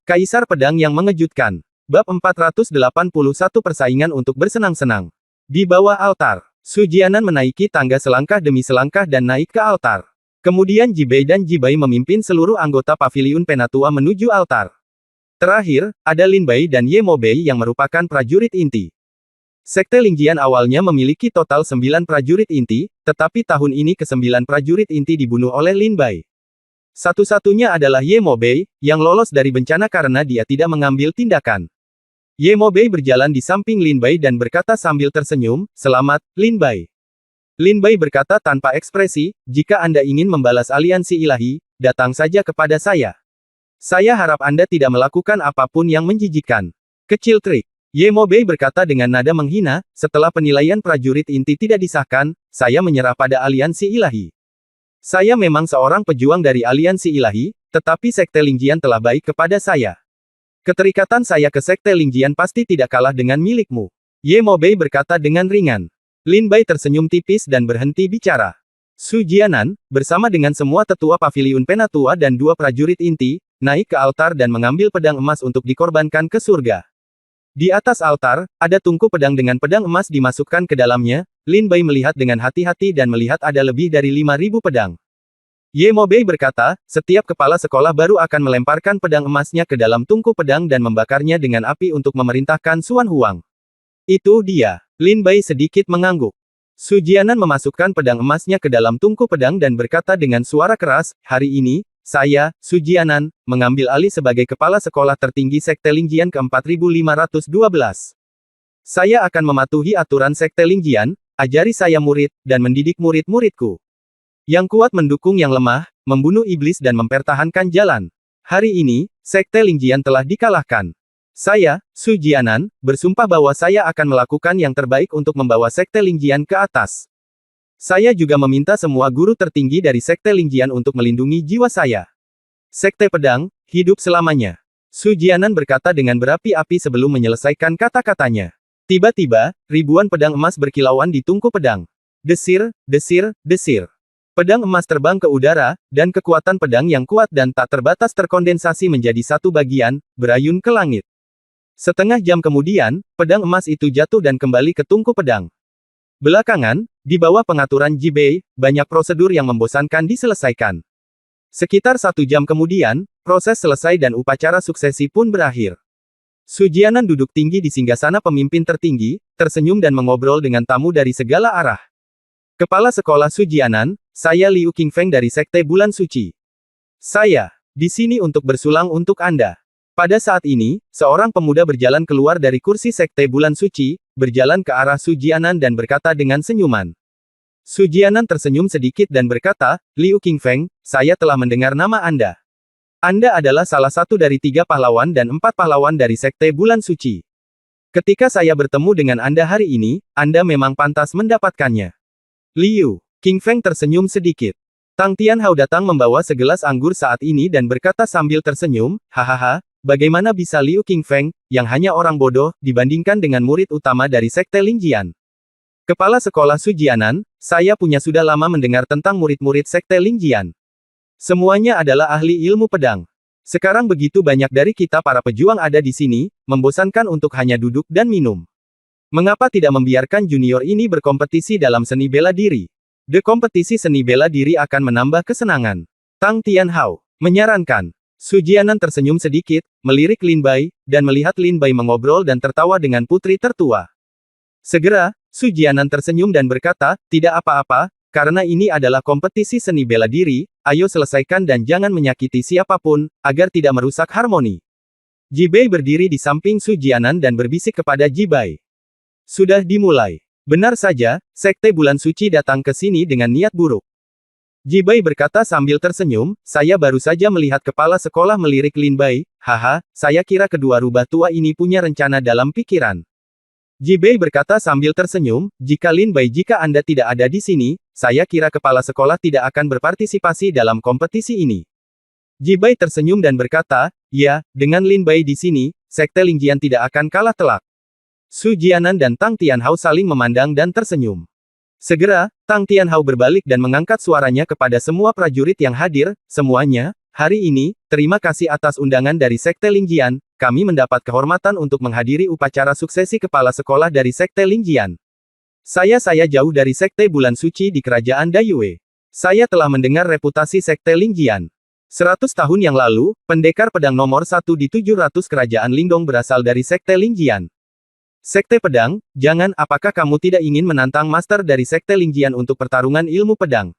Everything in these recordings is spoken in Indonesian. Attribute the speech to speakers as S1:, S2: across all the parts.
S1: Kaisar Pedang yang Mengejutkan. Bab 481 Persaingan untuk bersenang-senang. Di bawah altar, Su Jianan menaiki tangga selangkah demi selangkah dan naik ke altar. Kemudian Jibei dan Jibai memimpin seluruh anggota paviliun Penatua menuju altar. Terakhir, ada Lin Bai dan Ye Mobei yang merupakan prajurit inti. Sekte Lingjian awalnya memiliki total 9 prajurit inti, tetapi tahun ini ke-9 prajurit inti dibunuh oleh Lin Bai. Satu-satunya adalah Ye Mobei, yang lolos dari bencana karena dia tidak mengambil tindakan. Ye Mobei berjalan di samping Lin Bai dan berkata sambil tersenyum, "Selamat, Lin Bai." Lin Bai berkata tanpa ekspresi, "Jika Anda ingin membalas aliansi ilahi, datang saja kepada saya. Saya harap Anda tidak melakukan apapun yang menjijikkan." Kecil trik. Ye Mobei berkata dengan nada menghina, "Setelah penilaian prajurit inti tidak disahkan, saya menyerah pada aliansi ilahi. Saya memang seorang pejuang dari aliansi ilahi, tetapi Sekte Lingjian telah baik kepada saya. Keterikatan saya ke Sekte Lingjian pasti tidak kalah dengan milikmu." Ye Mobei berkata dengan ringan. Lin Bai tersenyum tipis dan berhenti bicara. Su Jianan, bersama dengan semua tetua paviliun Penatua dan 2 prajurit inti, naik ke altar dan mengambil pedang emas untuk dikorbankan ke surga. Di atas altar, ada tungku pedang dengan pedang emas dimasukkan ke dalamnya. Lin Bai melihat dengan hati-hati dan melihat ada lebih dari 5.000 pedang. Ye Mobei berkata, "Setiap kepala sekolah baru akan melemparkan pedang emasnya ke dalam tungku pedang dan membakarnya dengan api untuk memerintahkan Xuan Huang." Itu dia. Lin Bai sedikit mengangguk. Su Jianan memasukkan pedang emasnya ke dalam tungku pedang dan berkata dengan suara keras, "Hari ini, saya, Su Jianan, mengambil alih sebagai kepala sekolah tertinggi Sekte Lingjian ke-4512. Saya akan mematuhi aturan Sekte Lingjian, ajari saya murid, dan mendidik murid-muridku. Yang kuat mendukung yang lemah, membunuh iblis dan mempertahankan jalan. Hari ini, Sekte Lingjian telah dikalahkan. Saya, Su Jianan, bersumpah bahwa saya akan melakukan yang terbaik untuk membawa Sekte Lingjian ke atas. Saya juga meminta semua guru tertinggi dari Sekte Lingjian untuk melindungi jiwa saya. Sekte Pedang, hidup selamanya." Su Jianan berkata dengan berapi-api sebelum menyelesaikan kata-katanya. Tiba-tiba, ribuan pedang emas berkilauan di tungku pedang. Desir, desir, desir. Pedang emas terbang ke udara, dan kekuatan pedang yang kuat dan tak terbatas terkondensasi menjadi satu bagian, berayun ke langit. Setengah jam kemudian, pedang emas itu jatuh dan kembali ke tungku pedang. Belakangan, di bawah pengaturan Jibei, banyak prosedur yang membosankan diselesaikan. Sekitar 1 jam kemudian, proses selesai dan upacara suksesi pun berakhir. Su Jianan duduk tinggi di singgasana pemimpin tertinggi, tersenyum dan mengobrol dengan tamu dari segala arah. "Kepala Sekolah Su Jianan, saya Liu Qingfeng dari Sekte Bulan Suci. Saya di sini untuk bersulang untuk Anda." Pada saat ini, seorang pemuda berjalan keluar dari kursi Sekte Bulan Suci, berjalan ke arah Su Jianan dan berkata dengan senyuman. Su Jianan tersenyum sedikit dan berkata, "Liu Qingfeng, saya telah mendengar nama Anda. Anda adalah salah satu dari 3 pahlawan dan 4 pahlawan dari Sekte Bulan Suci. Ketika saya bertemu dengan Anda hari ini, Anda memang pantas mendapatkannya." Liu Qingfeng tersenyum sedikit. Tang Tianhao datang membawa segelas anggur saat ini dan berkata sambil tersenyum, "Hahaha, bagaimana bisa Liu Qingfeng, yang hanya orang bodoh, dibandingkan dengan murid utama dari Sekte Lingjian? Kepala Sekolah Su Jianan, saya sudah lama mendengar tentang murid-murid Sekte Lingjian. Semuanya adalah ahli ilmu pedang. Sekarang begitu banyak dari kita para pejuang ada di sini, membosankan untuk hanya duduk dan minum. Mengapa tidak membiarkan junior ini berkompetisi dalam seni bela diri? Kompetisi seni bela diri akan menambah kesenangan." Tang Tianhao menyarankan. Su Jianan tersenyum sedikit, melirik Lin Bai, dan melihat Lin Bai mengobrol dan tertawa dengan putri tertua. Segera, Su Jianan tersenyum dan berkata, "Tidak apa-apa, karena ini adalah kompetisi seni bela diri, ayo selesaikan dan jangan menyakiti siapapun, agar tidak merusak harmoni." Jibei berdiri di samping Su Jianan dan berbisik kepada Jibai. "Sudah dimulai. Benar saja, Sekte Bulan Suci datang ke sini dengan niat buruk." Jibai berkata sambil tersenyum, "Saya baru saja melihat kepala sekolah melirik Lin Bai, haha, saya kira kedua rubah tua ini punya rencana dalam pikiran." Jibai berkata sambil tersenyum, "Jika Lin Bai jika Anda tidak ada di sini, saya kira kepala sekolah tidak akan berpartisipasi dalam kompetisi ini." Jibai tersenyum dan berkata, "Ya, dengan Lin Bai di sini, Sekte Lingjian tidak akan kalah telak." Su Jianan dan Tang Tianhao saling memandang dan tersenyum. Segera, Tang Tianhao berbalik dan mengangkat suaranya kepada semua prajurit yang hadir, "Semuanya, Hari ini, terima kasih atas undangan dari Sekte Lingjian, kami mendapat kehormatan untuk menghadiri upacara suksesi kepala sekolah dari Sekte Lingjian. Saya jauh dari Sekte Bulan Suci di Kerajaan Dayue. Saya telah mendengar reputasi Sekte Lingjian. 100 tahun yang lalu, pendekar pedang nomor 1 di 700 Kerajaan Lingdong berasal dari Sekte Lingjian. Sekte Pedang, jangan, apakah kamu tidak ingin menantang master dari Sekte Lingjian untuk pertarungan ilmu pedang?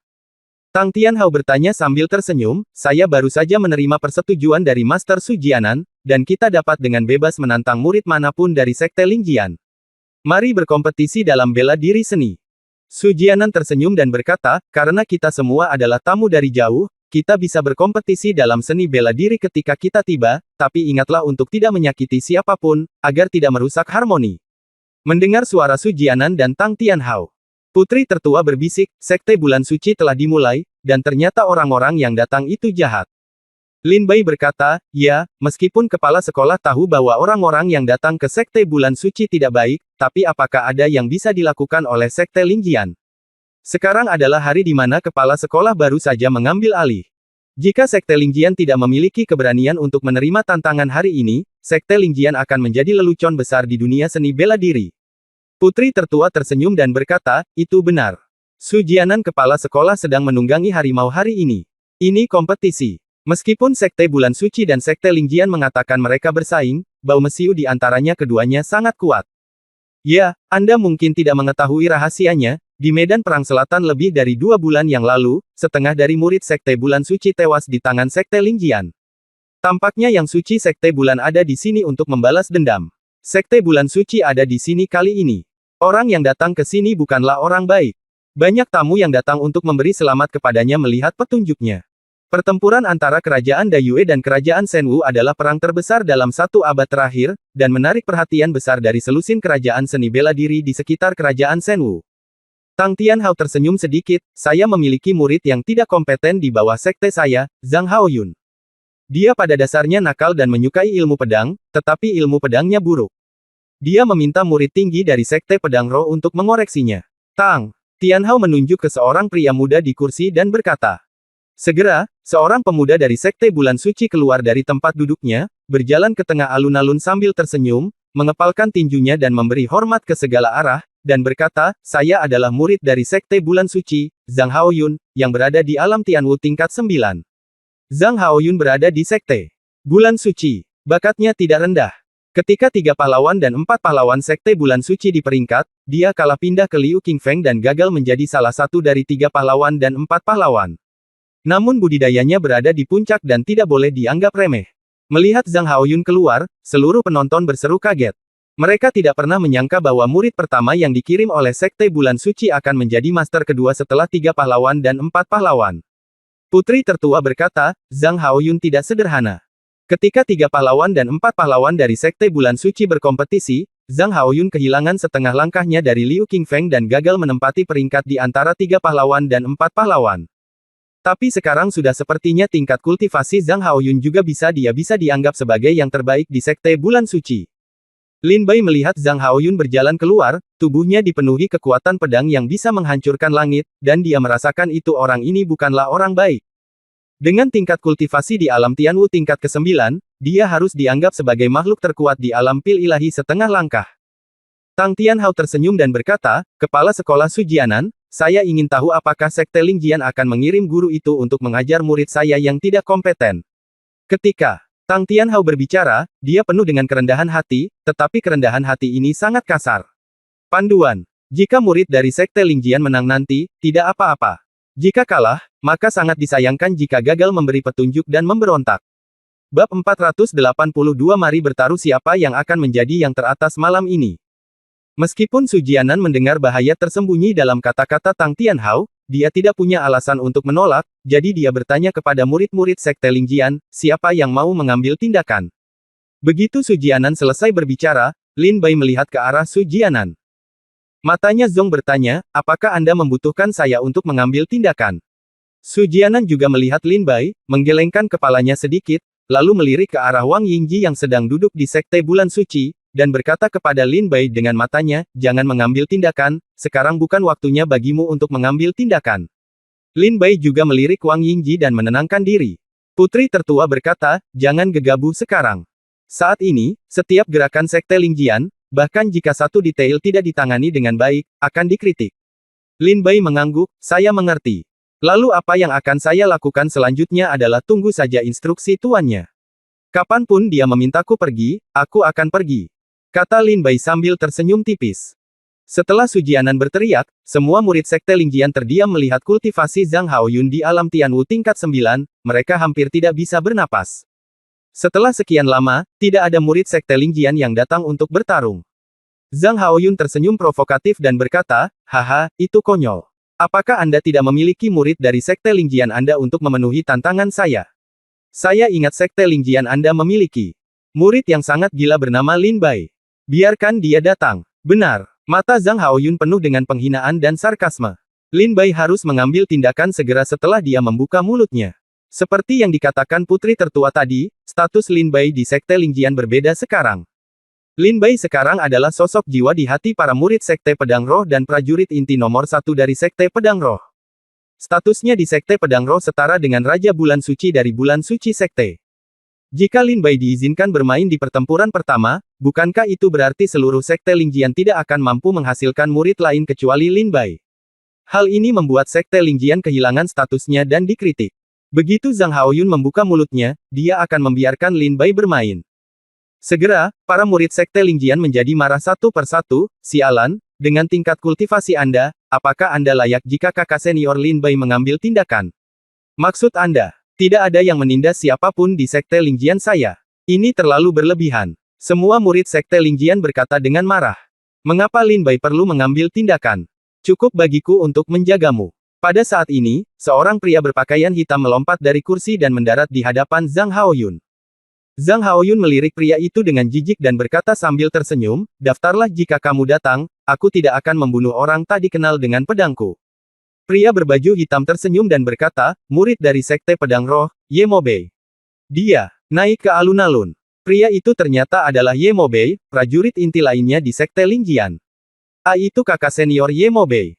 S1: Tang Tianhao bertanya sambil tersenyum, saya baru saja menerima persetujuan dari Master Su Jianan, dan kita dapat dengan bebas menantang murid manapun dari Sekte Lingjian. Mari berkompetisi dalam bela diri seni. Su Jianan tersenyum dan berkata, karena kita semua adalah tamu dari jauh, kita bisa berkompetisi dalam seni bela diri ketika kita tiba, tapi ingatlah untuk tidak menyakiti siapapun, agar tidak merusak harmoni. Mendengar suara Su Jianan dan Tang Tianhao, putri tertua berbisik, Sekte Bulan Suci telah dimulai, dan ternyata orang-orang yang datang itu jahat. Lin Bai berkata, ya, meskipun kepala sekolah tahu bahwa orang-orang yang datang ke Sekte Bulan Suci tidak baik, tapi apakah ada yang bisa dilakukan oleh Sekte Lingjian? Sekarang adalah hari di mana kepala sekolah baru saja mengambil alih. Jika Sekte Lingjian tidak memiliki keberanian untuk menerima tantangan hari ini, Sekte Lingjian akan menjadi lelucon besar di dunia seni bela diri. Putri tertua tersenyum dan berkata, itu benar. Su Jianan kepala sekolah sedang menunggangi harimau hari ini. Ini kompetisi. Meskipun Sekte Bulan Suci dan Sekte Lingjian mengatakan mereka bersaing, bau mesiu di antaranya keduanya sangat kuat. Ya, Anda mungkin tidak mengetahui rahasianya, di medan perang selatan lebih dari 2 bulan yang lalu, setengah dari murid Sekte Bulan Suci tewas di tangan Sekte Lingjian. Tampaknya yang suci Sekte Bulan ada di sini untuk membalas dendam. Sekte Bulan Suci ada di sini kali ini. Orang yang datang ke sini bukanlah orang baik. Banyak tamu yang datang untuk memberi selamat kepadanya melihat petunjuknya. Pertempuran antara Kerajaan Dayue dan Kerajaan Shenwu adalah perang terbesar dalam 1 abad terakhir, dan menarik perhatian besar dari selusin kerajaan seni bela diri di sekitar Kerajaan Shenwu. Tang Tianhao tersenyum sedikit, saya memiliki murid yang tidak kompeten di bawah sekte saya, Zhang Haoyun. Dia pada dasarnya nakal dan menyukai ilmu pedang, tetapi ilmu pedangnya buruk. Dia meminta murid tinggi dari Sekte Pedang Roh untuk mengoreksinya. Tang Tianhao menunjuk ke seorang pria muda di kursi dan berkata. Segera, seorang pemuda dari Sekte Bulan Suci keluar dari tempat duduknya, berjalan ke tengah alun-alun sambil tersenyum, mengepalkan tinjunya dan memberi hormat ke segala arah, dan berkata, saya adalah murid dari Sekte Bulan Suci, Zhang Haoyun, yang berada di alam Tianwu tingkat 9. Zhang Haoyun berada di Sekte Bulan Suci. Bakatnya tidak rendah. Ketika 3 pahlawan dan 4 pahlawan Sekte Bulan Suci di peringkat, dia kalah pindah ke Liu Qingfeng dan gagal menjadi salah satu dari 3 pahlawan dan 4 pahlawan. Namun budidayanya berada di puncak dan tidak boleh dianggap remeh. Melihat Zhang Haoyun keluar, seluruh penonton berseru kaget. Mereka tidak pernah menyangka bahwa murid pertama yang dikirim oleh Sekte Bulan Suci akan menjadi master kedua setelah 3 pahlawan dan 4 pahlawan. Putri tertua berkata, Zhang Haoyun tidak sederhana. Ketika 3 pahlawan dan 4 pahlawan dari Sekte Bulan Suci berkompetisi, Zhang Haoyun kehilangan setengah langkahnya dari Liu Qingfeng dan gagal menempati peringkat di antara 3 pahlawan dan 4 pahlawan. Tapi sekarang sudah sepertinya tingkat kultivasi Zhang Haoyun juga bisa dianggap sebagai yang terbaik di Sekte Bulan Suci. Lin Bai melihat Zhang Haoyun berjalan keluar, tubuhnya dipenuhi kekuatan pedang yang bisa menghancurkan langit, dan dia merasakan itu orang ini bukanlah orang baik. Dengan tingkat kultivasi di alam Tianwu tingkat ke-9, dia harus dianggap sebagai makhluk terkuat di alam pil ilahi setengah langkah. Tang Tianhao tersenyum dan berkata, Kepala Sekolah Su Jianan, saya ingin tahu apakah Sekte Lingjian akan mengirim guru itu untuk mengajar murid saya yang tidak kompeten. Ketika Tang Tianhao berbicara, dia penuh dengan kerendahan hati, tetapi kerendahan hati ini sangat kasar. Panduan. Jika murid dari Sekte Lingjian menang nanti, tidak apa-apa. Jika kalah, maka sangat disayangkan jika gagal memberi petunjuk dan memberontak. Bab 482 Mari bertaruh siapa yang akan menjadi yang teratas malam ini. Meskipun Su Jianan mendengar bahaya tersembunyi dalam kata-kata Tang Tianhao, dia tidak punya alasan untuk menolak, jadi dia bertanya kepada murid-murid Sekte Lingjian, siapa yang mau mengambil tindakan. Begitu Su Jianan selesai berbicara, Lin Bai melihat ke arah Su Jianan. Matanya Zong bertanya, apakah Anda membutuhkan saya untuk mengambil tindakan? Su Jianan juga melihat Lin Bai, menggelengkan kepalanya sedikit, lalu melirik ke arah Wang Yingji yang sedang duduk di Sekte Bulan Suci, dan berkata kepada Lin Bai dengan matanya, jangan mengambil tindakan, sekarang bukan waktunya bagimu untuk mengambil tindakan. Lin Bai juga melirik Wang Yingji dan menenangkan diri. Putri tertua berkata, jangan gegabah sekarang. Saat ini, setiap gerakan Sekte Lingjian, bahkan jika satu detail tidak ditangani dengan baik, akan dikritik. Lin Bai mengangguk, saya mengerti. Lalu apa yang akan saya lakukan selanjutnya adalah tunggu saja instruksi tuannya. Kapanpun dia memintaku pergi, aku akan pergi. Kata Lin Bai sambil tersenyum tipis. Setelah Sujianan berteriak, semua murid Sekte Lingjian terdiam melihat kultivasi Zhang Haoyun di alam Tianwu tingkat 9, mereka hampir tidak bisa bernapas. Setelah sekian lama, tidak ada murid Sekte Lingjian yang datang untuk bertarung. Zhang Haoyun tersenyum provokatif dan berkata, haha, itu konyol. Apakah Anda tidak memiliki murid dari Sekte Lingjian Anda untuk memenuhi tantangan saya? Saya ingat Sekte Lingjian Anda memiliki murid yang sangat gila bernama Lin Bai. Biarkan dia datang. Benar. Mata Zhang Haoyun penuh dengan penghinaan dan sarkasme. Lin Bai harus mengambil tindakan segera setelah dia membuka mulutnya. Seperti yang dikatakan putri tertua tadi, status Lin Bai di Sekte Lingjian berbeda sekarang. Lin Bai sekarang adalah sosok jiwa di hati para murid Sekte Pedang Roh dan prajurit inti nomor 1 dari Sekte Pedang Roh. Statusnya di Sekte Pedang Roh setara dengan Raja Bulan Suci dari Bulan Suci Sekte. Jika Lin Bai diizinkan bermain di pertempuran pertama, bukankah itu berarti seluruh Sekte Lingjian tidak akan mampu menghasilkan murid lain kecuali Lin Bai? Hal ini membuat Sekte Lingjian kehilangan statusnya dan dikritik. Begitu Zhang Haoyun membuka mulutnya, dia akan membiarkan Lin Bai bermain. Segera, para murid Sekte Lingjian menjadi marah satu persatu, sialan, dengan tingkat kultivasi Anda, apakah Anda layak jika kakak senior Lin Bai mengambil tindakan? Maksud Anda? Tidak ada yang menindas siapapun di Sekte Lingjian saya. Ini terlalu berlebihan. Semua murid Sekte Lingjian berkata dengan marah. Mengapa Lin Bai perlu mengambil tindakan? Cukup bagiku untuk menjagamu. Pada saat ini, seorang pria berpakaian hitam melompat dari kursi dan mendarat di hadapan Zhang Haoyun. Zhang Haoyun melirik pria itu dengan jijik dan berkata sambil tersenyum, daftarlah jika kamu datang, aku tidak akan membunuh orang tak dikenal dengan pedangku. Pria berbaju hitam tersenyum dan berkata, murid dari Sekte Pedang Roh, Ye Mo Bei. Dia naik ke alun-alun. Pria itu ternyata adalah Ye Mo Bei, prajurit inti lainnya di Sekte Lingjian. Itu kakak senior Ye Mo Bei.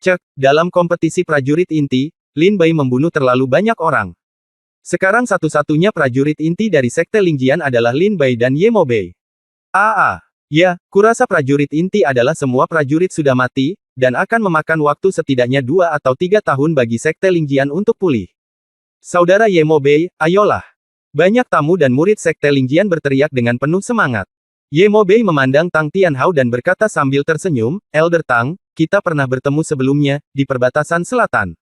S1: Cek, dalam kompetisi prajurit inti, Lin Bai membunuh terlalu banyak orang. Sekarang satu-satunya prajurit inti dari Sekte Lingjian adalah Lin Bai dan Ye Mo Bei. Ya, kurasa prajurit inti adalah semua prajurit sudah mati, dan akan memakan waktu setidaknya 2 atau 3 tahun bagi Sekte Lingjian untuk pulih. Saudara Ye Mo Bei, ayolah. Banyak tamu dan murid Sekte Lingjian berteriak dengan penuh semangat. Ye Mo Bei memandang Tang Tianhao dan berkata sambil tersenyum, Elder Tang, kita pernah bertemu sebelumnya, di perbatasan selatan.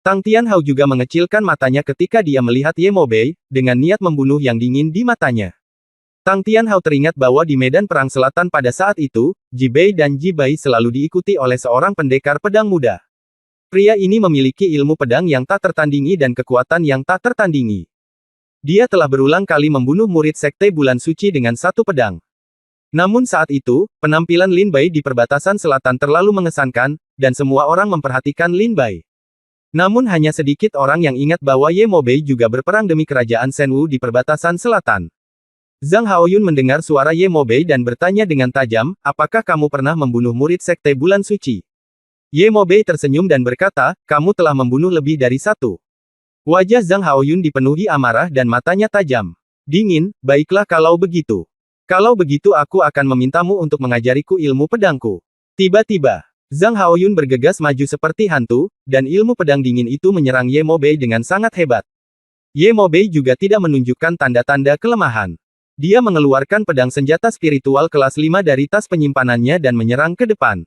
S1: Tang Tianhao juga mengecilkan matanya ketika dia melihat Ye Mo Bei, dengan niat membunuh yang dingin di matanya. Tang Tianhao teringat bahwa di medan perang selatan pada saat itu, Ji Bei dan Ji Bai selalu diikuti oleh seorang pendekar pedang muda. Pria ini memiliki ilmu pedang yang tak tertandingi dan kekuatan yang tak tertandingi. Dia telah berulang kali membunuh murid Sekte Bulan Suci dengan satu pedang. Namun saat itu, penampilan Lin Bai di perbatasan selatan terlalu mengesankan, dan semua orang memperhatikan Lin Bai. Namun hanya sedikit orang yang ingat bahwa Ye Mo Bei juga berperang demi kerajaan Shenwu di perbatasan selatan. Zhang Haoyun mendengar suara Ye Mo Bei dan bertanya dengan tajam, apakah kamu pernah membunuh murid Sekte Bulan Suci? Ye Mo Bei tersenyum dan berkata, kamu telah membunuh lebih dari satu. Wajah Zhang Haoyun dipenuhi amarah dan matanya tajam. Dingin, baiklah kalau begitu. Kalau begitu aku akan memintamu untuk mengajariku ilmu pedangku. Tiba-tiba, Zhang Haoyun bergegas maju seperti hantu, dan ilmu pedang dingin itu menyerang Ye Mo Bei dengan sangat hebat. Ye Mo Bei juga tidak menunjukkan tanda-tanda kelemahan. Dia mengeluarkan pedang senjata spiritual kelas 5 dari tas penyimpanannya dan menyerang ke depan.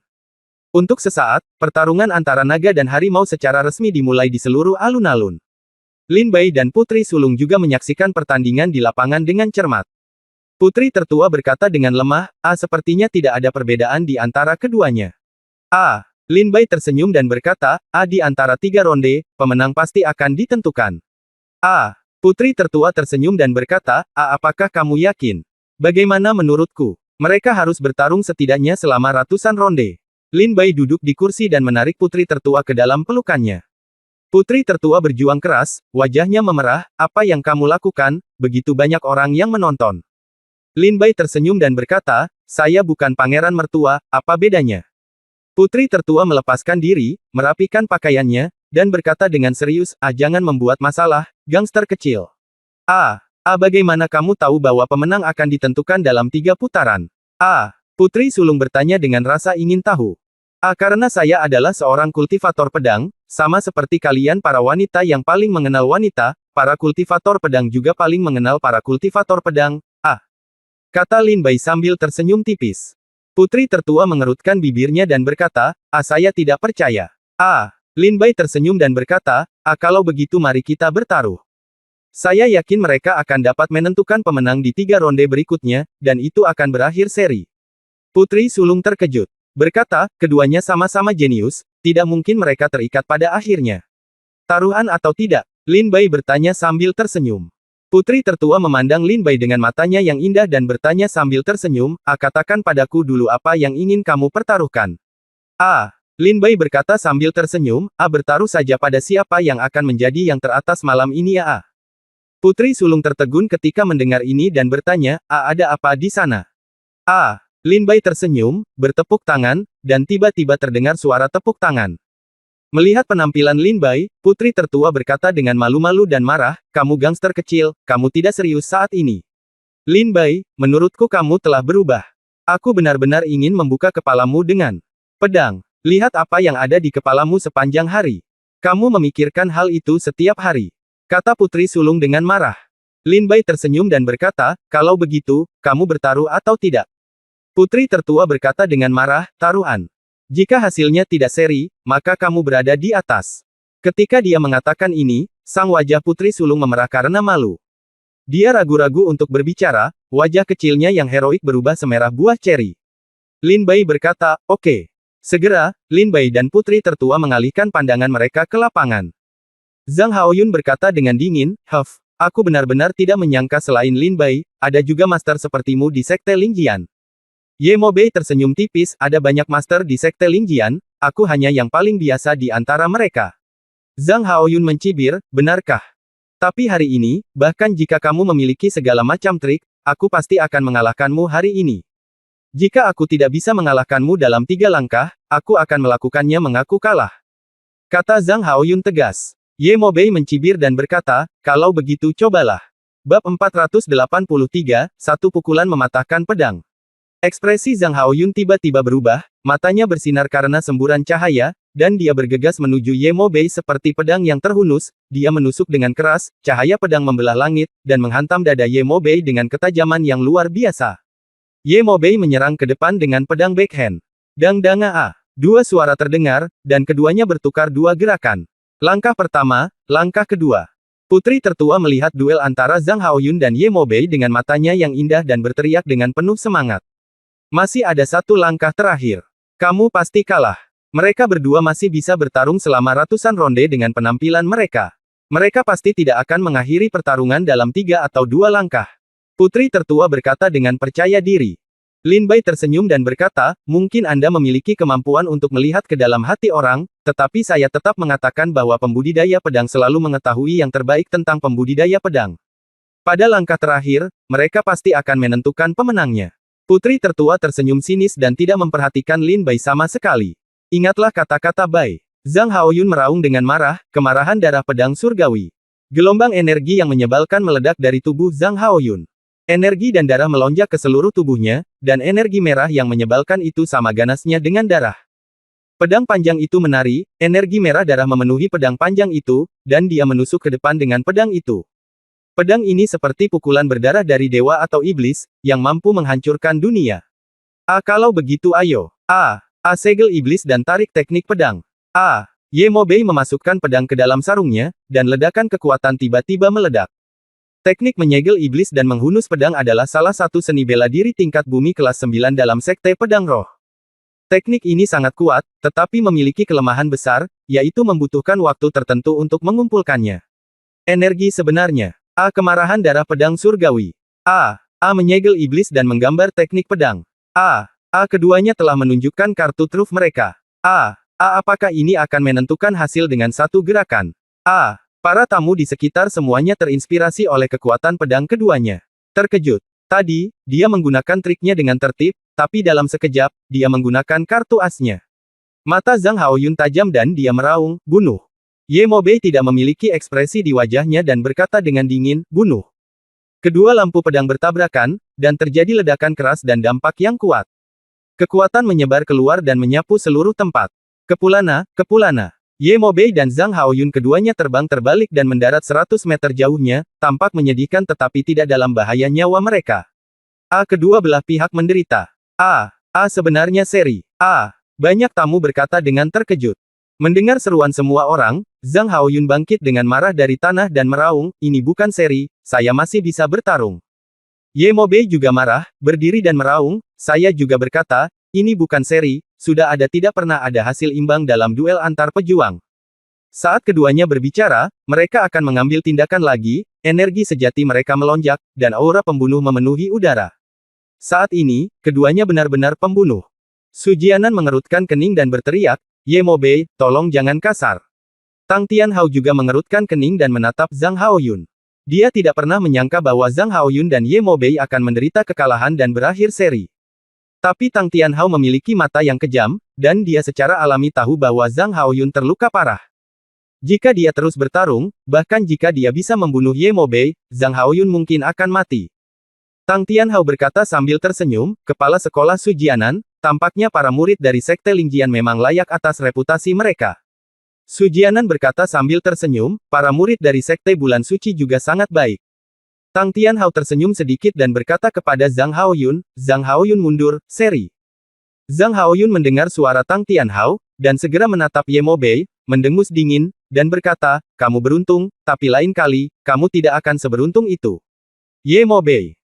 S1: Untuk sesaat, pertarungan antara naga dan harimau secara resmi dimulai di seluruh alun-alun. Lin Bai dan Putri Sulung juga menyaksikan pertandingan di lapangan dengan cermat. Putri tertua berkata dengan lemah, sepertinya tidak ada perbedaan di antara keduanya. Lin Bai tersenyum dan berkata, di antara 3 ronde, pemenang pasti akan ditentukan. Putri tertua tersenyum dan berkata, apakah kamu yakin? Bagaimana menurutku? Mereka harus bertarung setidaknya selama ratusan ronde. Lin Bai duduk di kursi dan menarik putri tertua ke dalam pelukannya. Putri tertua berjuang keras, wajahnya memerah, apa yang kamu lakukan, begitu banyak orang yang menonton. Lin Bai tersenyum dan berkata, saya bukan pangeran mertua, apa bedanya? Putri tertua melepaskan diri, merapikan pakaiannya, dan berkata dengan serius, jangan membuat masalah, gangster kecil. Bagaimana kamu tahu bahwa pemenang akan ditentukan dalam 3 putaran? Putri sulung bertanya dengan rasa ingin tahu. Karena saya adalah seorang kultivator pedang, sama seperti kalian para wanita yang paling mengenal wanita, para kultivator pedang juga paling mengenal para kultivator pedang, kata Lin Bai sambil tersenyum tipis. Putri tertua mengerutkan bibirnya dan berkata, saya tidak percaya. Lin Bai tersenyum dan berkata, kalau begitu mari kita bertaruh. Saya yakin mereka akan dapat menentukan pemenang di 3 ronde berikutnya, dan itu akan berakhir seri. Putri sulung terkejut. Berkata, keduanya sama-sama jenius, tidak mungkin mereka terikat pada akhirnya. Taruhan atau tidak? Lin Bai bertanya sambil tersenyum. Putri tertua memandang Lin Bai dengan matanya yang indah dan bertanya sambil tersenyum, katakan padaku dulu apa yang ingin kamu pertaruhkan. Lin Bai berkata sambil tersenyum, bertaruh saja pada siapa yang akan menjadi yang teratas malam ini ya. Putri sulung tertegun ketika mendengar ini dan bertanya, ada apa di sana? Lin Bai tersenyum, bertepuk tangan, dan tiba-tiba terdengar suara tepuk tangan. Melihat penampilan Lin Bai, putri tertua berkata dengan malu-malu dan marah, kamu gangster kecil, kamu tidak serius saat ini. Lin Bai, menurutku kamu telah berubah. Aku benar-benar ingin membuka kepalamu dengan pedang. Lihat apa yang ada di kepalamu sepanjang hari. Kamu memikirkan hal itu setiap hari. Kata putri sulung dengan marah. Lin Bai tersenyum dan berkata, kalau begitu, kamu bertaruh atau tidak? Putri tertua berkata dengan marah, taruhan. Jika hasilnya tidak seri, maka kamu berada di atas. Ketika dia mengatakan ini, sang wajah putri sulung memerah karena malu. Dia ragu-ragu untuk berbicara, wajah kecilnya yang heroik berubah semerah buah ceri. Lin Bai berkata, oke. Segera, Lin Bai dan putri tertua mengalihkan pandangan mereka ke lapangan. Zhang Haoyun berkata dengan dingin, aku benar-benar tidak menyangka selain Lin Bai, ada juga master sepertimu di Sekte Lingjian. Ye Mobei tersenyum tipis, ada banyak master di Sekte Lingjian, aku hanya yang paling biasa di antara mereka. Zhang Haoyun mencibir, benarkah? Tapi hari ini, bahkan jika kamu memiliki segala macam trik, aku pasti akan mengalahkanmu hari ini. Jika aku tidak bisa mengalahkanmu dalam 3 langkah, aku akan melakukannya mengaku kalah. Kata Zhang Haoyun tegas. Ye Mobei mencibir dan berkata, kalau begitu cobalah. Bab 483, satu pukulan mematahkan pedang. Ekspresi Zhang Haoyun tiba-tiba berubah, matanya bersinar karena semburan cahaya, dan dia bergegas menuju Ye Mobei seperti pedang yang terhunus, dia menusuk dengan keras, cahaya pedang membelah langit, dan menghantam dada Ye Mobei dengan ketajaman yang luar biasa. Ye Mobei menyerang ke depan dengan pedang backhand. Dang-danga. Dua suara terdengar, dan keduanya bertukar 2 gerakan. Langkah pertama, langkah kedua. Putri tertua melihat duel antara Zhang Haoyun dan Ye Mobei dengan matanya yang indah dan berteriak dengan penuh semangat. Masih ada 1 langkah terakhir. Kamu pasti kalah. Mereka berdua masih bisa bertarung selama ratusan ronde dengan penampilan mereka. Mereka pasti tidak akan mengakhiri pertarungan dalam 3 atau 2 langkah. Putri tertua berkata dengan percaya diri. Lin Bai tersenyum dan berkata, mungkin Anda memiliki kemampuan untuk melihat ke dalam hati orang, tetapi saya tetap mengatakan bahwa pembudidaya pedang selalu mengetahui yang terbaik tentang pembudidaya pedang. Pada langkah terakhir, mereka pasti akan menentukan pemenangnya. Putri tertua tersenyum sinis dan tidak memperhatikan Lin Bai sama sekali. Ingatlah kata-kata Bai. Zhang Haoyun meraung dengan marah, kemarahan darah pedang surgawi. Gelombang energi yang menyebalkan meledak dari tubuh Zhang Haoyun. Energi dan darah melonjak ke seluruh tubuhnya, dan energi merah yang menyebalkan itu sama ganasnya dengan darah. Pedang panjang itu menari, energi merah darah memenuhi pedang panjang itu, dan dia menusuk ke depan dengan pedang itu. Pedang ini seperti pukulan berdarah dari dewa atau iblis, yang mampu menghancurkan dunia. Kalau begitu ayo. Segel iblis dan tarik teknik pedang. Ye Mobei memasukkan pedang ke dalam sarungnya, dan ledakan kekuatan tiba-tiba meledak. Teknik menyegel iblis dan menghunus pedang adalah salah satu seni bela diri tingkat bumi kelas 9 dalam Sekte Pedang Roh. Teknik ini sangat kuat, tetapi memiliki kelemahan besar, yaitu membutuhkan waktu tertentu untuk mengumpulkannya. Energi sebenarnya. Kemarahan darah pedang surgawi. Menyegel iblis dan menggambar teknik pedang. Keduanya telah menunjukkan kartu truf mereka. Apakah ini akan menentukan hasil dengan 1 gerakan? Para tamu di sekitar semuanya terinspirasi oleh kekuatan pedang keduanya. Terkejut. Tadi, dia menggunakan triknya dengan tertib, tapi dalam sekejap, dia menggunakan kartu asnya. Mata Zhang Haoyun tajam dan dia meraung, bunuh. Ye Mobei tidak memiliki ekspresi di wajahnya dan berkata dengan dingin, bunuh. Kedua lampu pedang bertabrakan, dan terjadi ledakan keras dan dampak yang kuat. Kekuatan menyebar keluar dan menyapu seluruh tempat. Kepulana, kepulana. Ye Mobei dan Zhang Haoyun keduanya terbang terbalik dan mendarat 100 meter jauhnya, tampak menyedihkan tetapi tidak dalam bahaya nyawa mereka. Kedua belah pihak menderita. Sebenarnya seri. Banyak tamu berkata dengan terkejut. Mendengar seruan semua orang, Zhang Haoyun bangkit dengan marah dari tanah dan meraung, ini bukan seri, saya masih bisa bertarung. Ye Mobei juga marah, berdiri dan meraung, saya juga berkata, ini bukan seri, sudah tidak pernah ada hasil imbang dalam duel antar pejuang. Saat keduanya berbicara, mereka akan mengambil tindakan lagi, energi sejati mereka melonjak, dan aura pembunuh memenuhi udara. Saat ini, keduanya benar-benar pembunuh. Su Jianan mengerutkan kening dan berteriak, Ye Mobei, tolong jangan kasar. Tang Tianhao juga mengerutkan kening dan menatap Zhang Haoyun. Dia tidak pernah menyangka bahwa Zhang Haoyun dan Ye Mobei akan menderita kekalahan dan berakhir seri. Tapi Tang Tianhao memiliki mata yang kejam, dan dia secara alami tahu bahwa Zhang Haoyun terluka parah. Jika dia terus bertarung, bahkan jika dia bisa membunuh Ye Mobei, Zhang Haoyun mungkin akan mati. Tang Tianhao berkata sambil tersenyum, kepala sekolah Su Jianan, tampaknya para murid dari Sekte Lingjian memang layak atas reputasi mereka. Su Jianan berkata sambil tersenyum, para murid dari Sekte Bulan Suci juga sangat baik. Tang Tianhao tersenyum sedikit dan berkata kepada Zhang Haoyun mundur, seri. Zhang Haoyun mendengar suara Tang Tianhao, dan segera menatap Ye Mobei, mendengus dingin, dan berkata, kamu beruntung, tapi lain kali, kamu tidak akan seberuntung itu. Ye Mobei,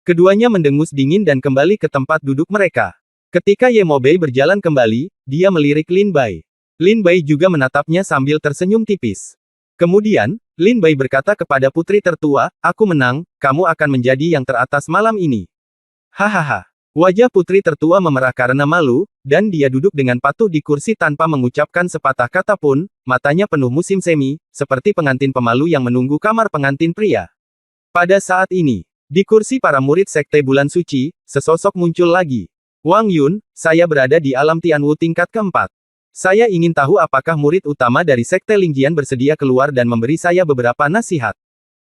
S1: Keduanya mendengus dingin dan kembali ke tempat duduk mereka. Ketika Ye Mobei berjalan kembali, dia melirik Lin Bai. Lin Bai juga menatapnya sambil tersenyum tipis. Kemudian, Lin Bai berkata kepada putri tertua, aku menang, kamu akan menjadi yang teratas malam ini. Hahaha. Wajah putri tertua memerah karena malu, dan dia duduk dengan patuh di kursi tanpa mengucapkan sepatah kata pun, matanya penuh musim semi, seperti pengantin pemalu yang menunggu kamar pengantin pria. Pada saat ini, di kursi para murid Sekte Bulan Suci, sesosok muncul lagi. Wang Yun, saya berada di alam Tianwu tingkat keempat. Saya ingin tahu apakah murid utama dari Sekte Lingjian bersedia keluar dan memberi saya beberapa nasihat.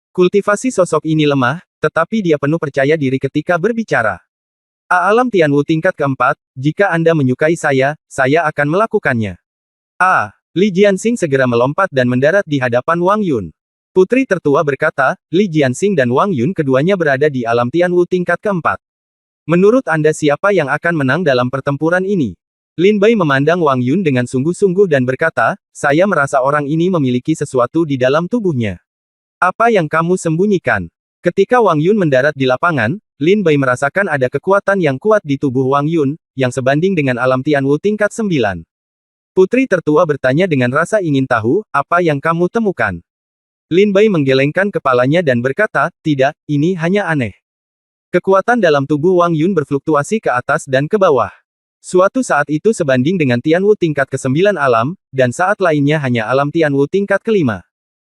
S1: Kultivasi sosok ini lemah, tetapi dia penuh percaya diri ketika berbicara. Alam Tianwu tingkat keempat, jika Anda menyukai saya akan melakukannya. Li Jianxing segera melompat dan mendarat di hadapan Wang Yun. Putri tertua berkata, Li Jianxing dan Wang Yun keduanya berada di alam Tianwu tingkat keempat. Menurut Anda siapa yang akan menang dalam pertempuran ini? Lin Bai memandang Wang Yun dengan sungguh-sungguh dan berkata, saya merasa orang ini memiliki sesuatu di dalam tubuhnya. Apa yang kamu sembunyikan? Ketika Wang Yun mendarat di lapangan, Lin Bai merasakan ada kekuatan yang kuat di tubuh Wang Yun, yang sebanding dengan alam Tianwu tingkat 9. Putri tertua bertanya dengan rasa ingin tahu, apa yang kamu temukan? Lin Bai menggelengkan kepalanya dan berkata, tidak, ini hanya aneh. Kekuatan dalam tubuh Wang Yun berfluktuasi ke atas dan ke bawah. Suatu saat itu sebanding dengan Tianwu tingkat ke-9 alam, dan saat lainnya hanya alam Tianwu tingkat ke-5.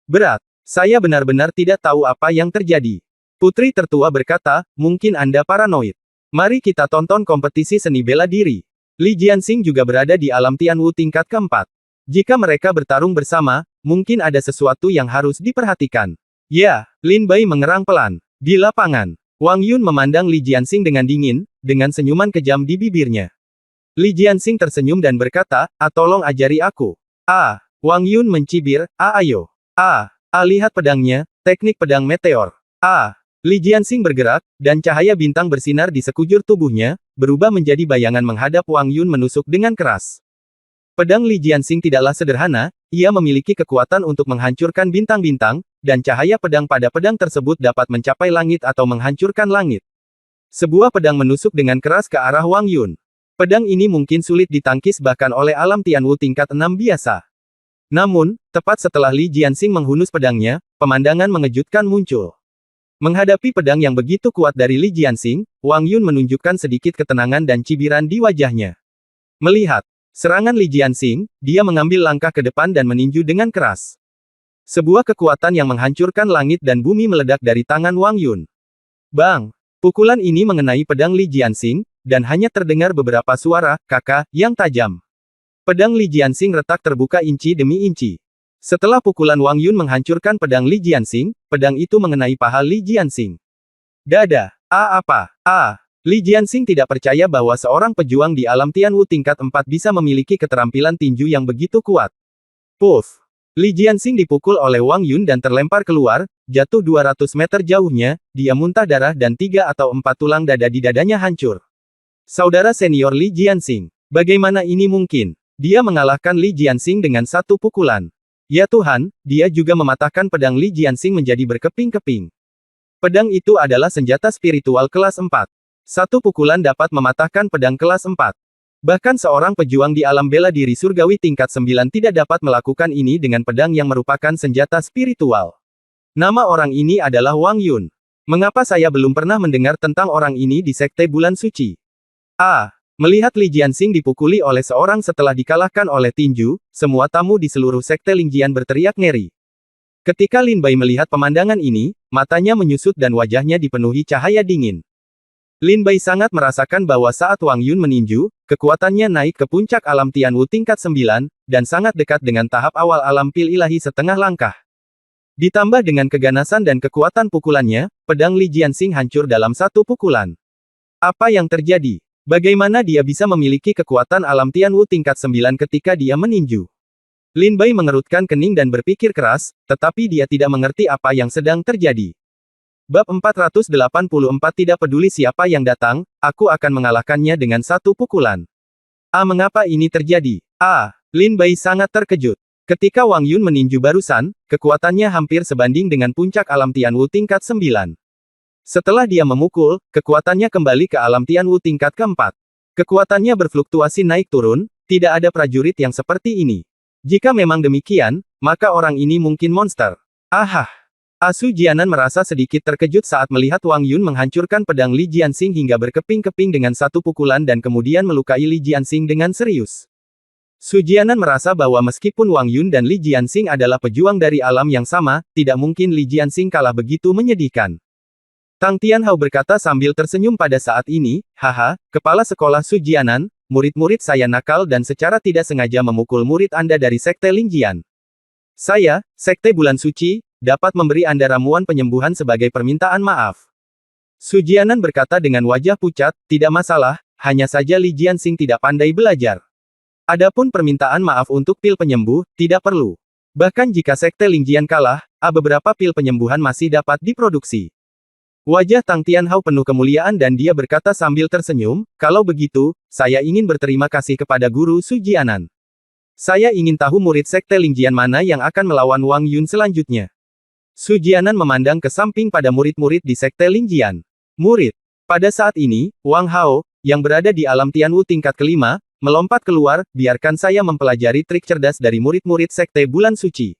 S1: Berat. Saya benar-benar tidak tahu apa yang terjadi. Putri tertua berkata, mungkin Anda paranoid. Mari kita tonton kompetisi seni bela diri. Li Jianxing juga berada di alam Tianwu tingkat keempat. Jika mereka bertarung bersama, mungkin ada sesuatu yang harus diperhatikan. Ya, Lin Bai mengerang pelan. Di lapangan, Wang Yun memandang Li Jianxing dengan dingin, dengan senyuman kejam di bibirnya. Li Jianxing tersenyum dan berkata, tolong ajari aku. Wang Yun mencibir, ayo. Lihat pedangnya, teknik pedang meteor. Li Jianxing bergerak, dan cahaya bintang bersinar di sekujur tubuhnya, berubah menjadi bayangan menghadap Wang Yun menusuk dengan keras. Pedang Li Jianxing tidaklah sederhana, ia memiliki kekuatan untuk menghancurkan bintang-bintang, dan cahaya pedang pada pedang tersebut dapat mencapai langit atau menghancurkan langit. Sebuah pedang menusuk dengan keras ke arah Wang Yun. Pedang ini mungkin sulit ditangkis bahkan oleh alam Tianwu tingkat 6 biasa. Namun, tepat setelah Li Jianxing menghunus pedangnya, pemandangan mengejutkan muncul. Menghadapi pedang yang begitu kuat dari Li Jianxing, Wang Yun menunjukkan sedikit ketenangan dan cibiran di wajahnya. Melihat serangan Li Jianxing, dia mengambil langkah ke depan dan meninju dengan keras. Sebuah kekuatan yang menghancurkan langit dan bumi meledak dari tangan Wang Yun. Bang! Pukulan ini mengenai pedang Li Jianxing, dan hanya terdengar beberapa suara, kakak, yang tajam. Pedang Li Jianxing retak terbuka inci demi inci. Setelah pukulan Wang Yun menghancurkan pedang Li Jianxing, pedang itu mengenai paha Li Jianxing. Dada. Apa? Li Jianxing tidak percaya bahwa seorang pejuang di alam Tianwu tingkat 4 bisa memiliki keterampilan tinju yang begitu kuat. Puff. Li Jianxing dipukul oleh Wang Yun dan terlempar keluar, jatuh 200 meter jauhnya, dia muntah darah dan 3 atau 4 tulang dada di dadanya hancur. Saudara senior Li Jianxing. Bagaimana ini mungkin? Dia mengalahkan Li Jianxing dengan satu pukulan. Ya Tuhan, dia juga mematahkan pedang Li Jianxing menjadi berkeping-keping. Pedang itu adalah senjata spiritual kelas 4. Satu pukulan dapat mematahkan pedang kelas 4. Bahkan seorang pejuang di alam bela diri surgawi tingkat 9 tidak dapat melakukan ini dengan pedang yang merupakan senjata spiritual. Nama orang ini adalah Wang Yun. Mengapa saya belum pernah mendengar tentang orang ini di Sekte Bulan Suci? Melihat Li Jianxing dipukuli oleh seorang setelah dikalahkan oleh tinju, semua tamu di seluruh Sekte Lingjian berteriak ngeri. Ketika Lin Bai melihat pemandangan ini, matanya menyusut dan wajahnya dipenuhi cahaya dingin. Lin Bai sangat merasakan bahwa saat Wang Yun meninju, kekuatannya naik ke puncak alam Tianwu tingkat 9, dan sangat dekat dengan tahap awal alam pil ilahi setengah langkah. Ditambah dengan keganasan dan kekuatan pukulannya, pedang Li Jianxing hancur dalam satu pukulan. Apa yang terjadi? Bagaimana dia bisa memiliki kekuatan alam Tianwu tingkat 9 ketika dia meninju? Lin Bai mengerutkan kening dan berpikir keras, tetapi dia tidak mengerti apa yang sedang terjadi. Bab 484 tidak peduli siapa yang datang, aku akan mengalahkannya dengan satu pukulan. Mengapa ini terjadi? Lin Bai sangat terkejut. Ketika Wang Yun meninju barusan, kekuatannya hampir sebanding dengan puncak alam Tianwu tingkat 9. Setelah dia memukul, kekuatannya kembali ke alam Tianwu tingkat keempat. Kekuatannya berfluktuasi naik turun, tidak ada prajurit yang seperti ini. Jika memang demikian, maka orang ini mungkin monster. Su Jianan merasa sedikit terkejut saat melihat Wang Yun menghancurkan pedang Li Jianxing hingga berkeping-keping dengan satu pukulan dan kemudian melukai Li Jianxing dengan serius. Su Jianan merasa bahwa meskipun Wang Yun dan Li Jianxing adalah pejuang dari alam yang sama, tidak mungkin Li Jianxing kalah begitu menyedihkan. Tang Tianhao berkata sambil tersenyum pada saat ini, kepala sekolah Su Jianan, murid-murid saya nakal dan secara tidak sengaja memukul murid Anda dari Sekte Lingjian. Saya, Sekte Bulan Suci, dapat memberi Anda ramuan penyembuhan sebagai permintaan maaf. Su Jianan berkata dengan wajah pucat, tidak masalah, hanya saja Li Jianxing tidak pandai belajar. Adapun permintaan maaf untuk pil penyembuh, tidak perlu. Bahkan jika Sekte Lingjian kalah, beberapa pil penyembuhan masih dapat diproduksi. Wajah Tang Tianhao penuh kemuliaan dan dia berkata sambil tersenyum, kalau begitu, saya ingin berterima kasih kepada Guru Su Jianan. Saya ingin tahu murid Sekte Lingjian mana yang akan melawan Wang Yun selanjutnya. Su Jianan memandang ke samping pada murid-murid di Sekte Lingjian. Murid. Pada saat ini, Wang Hao, yang berada di alam Tianwu tingkat kelima, melompat keluar, biarkan saya mempelajari trik cerdas dari murid-murid Sekte Bulan Suci.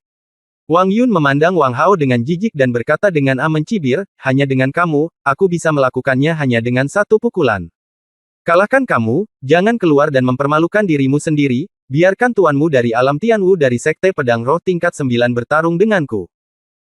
S1: Wang Yun memandang Wang Hao dengan jijik dan berkata dengan mencibir, hanya dengan kamu, aku bisa melakukannya hanya dengan satu pukulan. Kalahkan kamu, jangan keluar dan mempermalukan dirimu sendiri, biarkan tuanmu dari alam Tianwu dari Sekte Pedang Roh tingkat 9 bertarung denganku.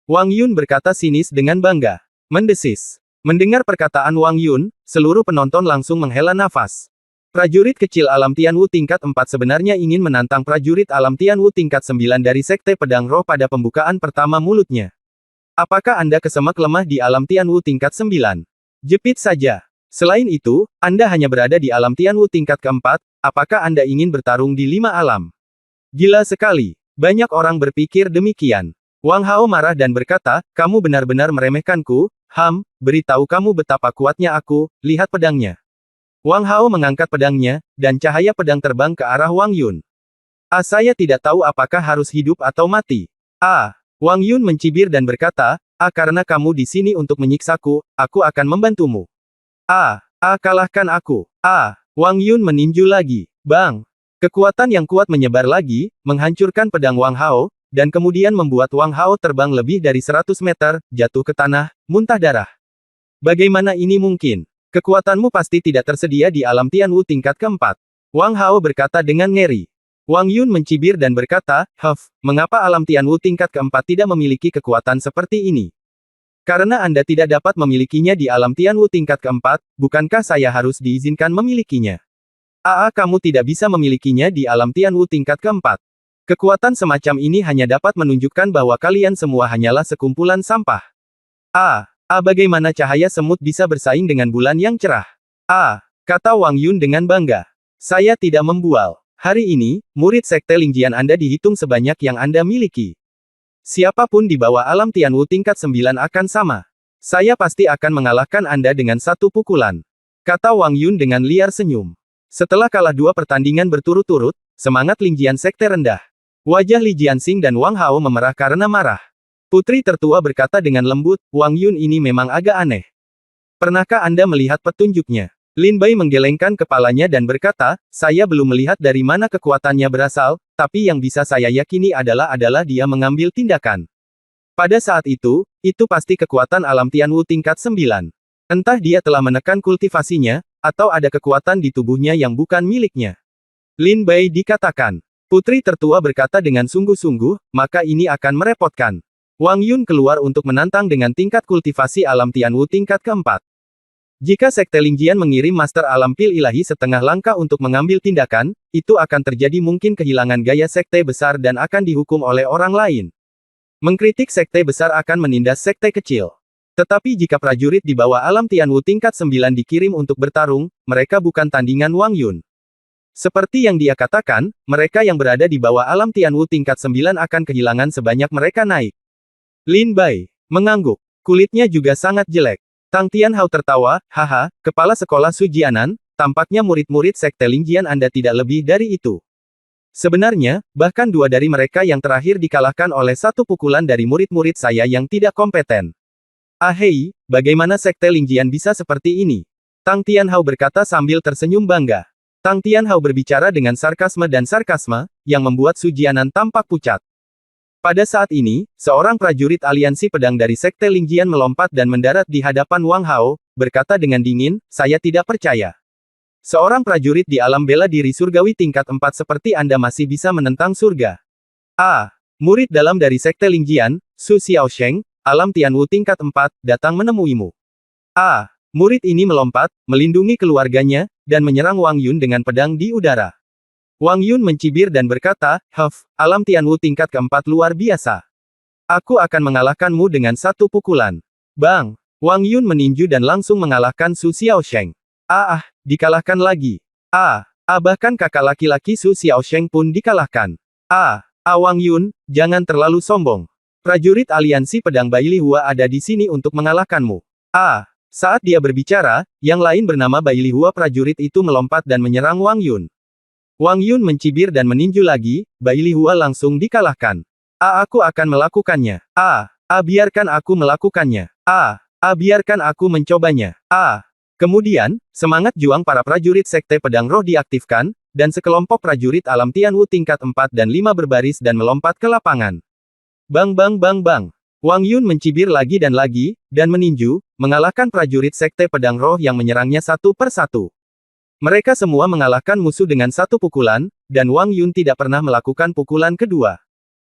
S1: Wang Yun berkata sinis dengan bangga. Mendesis. Mendengar perkataan Wang Yun, seluruh penonton langsung menghela nafas. Prajurit kecil alam Tianwu tingkat 4 sebenarnya ingin menantang prajurit alam Tianwu tingkat 9 dari Sekte Pedang Roh pada pembukaan pertama mulutnya. Apakah Anda kesemak lemah di alam Tianwu tingkat 9? Jepit saja. Selain itu, Anda hanya berada di alam Tianwu tingkat keempat, apakah Anda ingin bertarung di 5 alam? Gila sekali. Banyak orang berpikir demikian. Wang Hao marah dan berkata, kamu benar-benar meremehkanku, beritahu kamu betapa kuatnya aku, lihat pedangnya. Wang Hao mengangkat pedangnya, dan cahaya pedang terbang ke arah Wang Yun. Saya tidak tahu apakah harus hidup atau mati. Wang Yun mencibir dan berkata, karena kamu di sini untuk menyiksaku, aku akan membantumu. Kalahkan aku. Wang Yun meninju lagi. Bang! Kekuatan yang kuat menyebar lagi, menghancurkan pedang Wang Hao, dan kemudian membuat Wang Hao terbang lebih dari 100 meter, jatuh ke tanah, muntah darah. Bagaimana ini mungkin? Kekuatanmu pasti tidak tersedia di alam Tianwu tingkat keempat. Wang Hao berkata dengan ngeri. Wang Yun mencibir dan berkata, mengapa alam Tianwu tingkat keempat tidak memiliki kekuatan seperti ini? Karena Anda tidak dapat memilikinya di alam Tianwu tingkat keempat, bukankah saya harus diizinkan memilikinya? Kamu tidak bisa memilikinya di alam Tianwu tingkat keempat. Kekuatan semacam ini hanya dapat menunjukkan bahwa kalian semua hanyalah sekumpulan sampah. Bagaimana cahaya semut bisa bersaing dengan bulan yang cerah? Kata Wang Yun dengan bangga. Saya tidak membual. Hari ini, murid Sekte Lingjian Anda dihitung sebanyak yang Anda miliki. Siapapun di bawah alam Tianwu tingkat 9 akan sama. Saya pasti akan mengalahkan Anda dengan satu pukulan. Kata Wang Yun dengan liar senyum. Setelah kalah 2 pertandingan berturut-turut, semangat Lingjian Sekte rendah. Wajah Li Jianxing dan Wang Hao memerah karena marah. Putri tertua berkata dengan lembut, Wang Yun ini memang agak aneh. Pernahkah Anda melihat petunjuknya? Lin Bai menggelengkan kepalanya dan berkata, saya belum melihat dari mana kekuatannya berasal, tapi yang bisa saya yakini adalah dia mengambil tindakan. Pada saat itu pasti kekuatan alam Tianwu tingkat 9. Entah dia telah menekan kultivasinya, atau ada kekuatan di tubuhnya yang bukan miliknya. Lin Bai dikatakan. Putri tertua berkata dengan sungguh-sungguh, maka ini akan merepotkan. Wang Yun keluar untuk menantang dengan tingkat kultivasi alam Tianwu tingkat keempat. Jika Sekte Lingjian mengirim Master Alam Pil Ilahi setengah langkah untuk mengambil tindakan, itu akan terjadi mungkin kehilangan gaya Sekte besar dan akan dihukum oleh orang lain. Mengkritik Sekte besar akan menindas Sekte kecil. Tetapi jika prajurit di bawah alam Tianwu tingkat 9 dikirim untuk bertarung, mereka bukan tandingan Wang Yun. Seperti yang dia katakan, mereka yang berada di bawah alam Tianwu tingkat 9 akan kehilangan sebanyak mereka naik. Lin Bai mengangguk. Kulitnya juga sangat jelek. Tang Tianhao tertawa, haha, kepala sekolah Sujianan, tampaknya murid-murid Sekte Lingjian Anda tidak lebih dari itu. Sebenarnya, bahkan 2 dari mereka yang terakhir dikalahkan oleh satu pukulan dari murid-murid saya yang tidak kompeten. Hei, bagaimana Sekte Lingjian bisa seperti ini? Tang Tianhao berkata sambil tersenyum bangga. Tang Tianhao berbicara dengan sarkasme, yang membuat Sujianan tampak pucat. Pada saat ini, seorang prajurit aliansi pedang dari Sekte Lingjian melompat dan mendarat di hadapan Wang Hao, berkata dengan dingin, saya tidak percaya. Seorang prajurit di alam bela diri surgawi tingkat 4 seperti Anda masih bisa menentang surga. Murid dalam dari Sekte Lingjian, Su Xiaosheng, alam Tianwu tingkat 4, datang menemuimu. Murid ini melompat, melindungi keluarganya, dan menyerang Wang Yun dengan pedang di udara. Wang Yun mencibir dan berkata, alam Tianwu tingkat keempat luar biasa. Aku akan mengalahkanmu dengan satu pukulan. Bang! Wang Yun meninju dan langsung mengalahkan Su Xiaosheng. Dikalahkan lagi. Bahkan kakak laki-laki Su Xiaosheng pun dikalahkan. Wang Yun, jangan terlalu sombong. Prajurit aliansi pedang Bai Lihua ada di sini untuk mengalahkanmu. Saat dia berbicara, yang lain bernama Bai Lihua prajurit itu melompat dan menyerang Wang Yun. Wang Yun mencibir dan meninju lagi, Bai Lihua langsung dikalahkan. Aku akan melakukannya. Biarkan aku melakukannya. Biarkan aku mencobanya. Kemudian, semangat juang para prajurit Sekte Pedang Roh diaktifkan, dan sekelompok prajurit alam Tianwu tingkat 4 dan 5 berbaris dan melompat ke lapangan. Bang bang bang bang. Wang Yun mencibir lagi, dan meninju, mengalahkan prajurit Sekte Pedang Roh yang menyerangnya satu per satu. Mereka semua mengalahkan musuh dengan satu pukulan, dan Wang Yun tidak pernah melakukan pukulan kedua.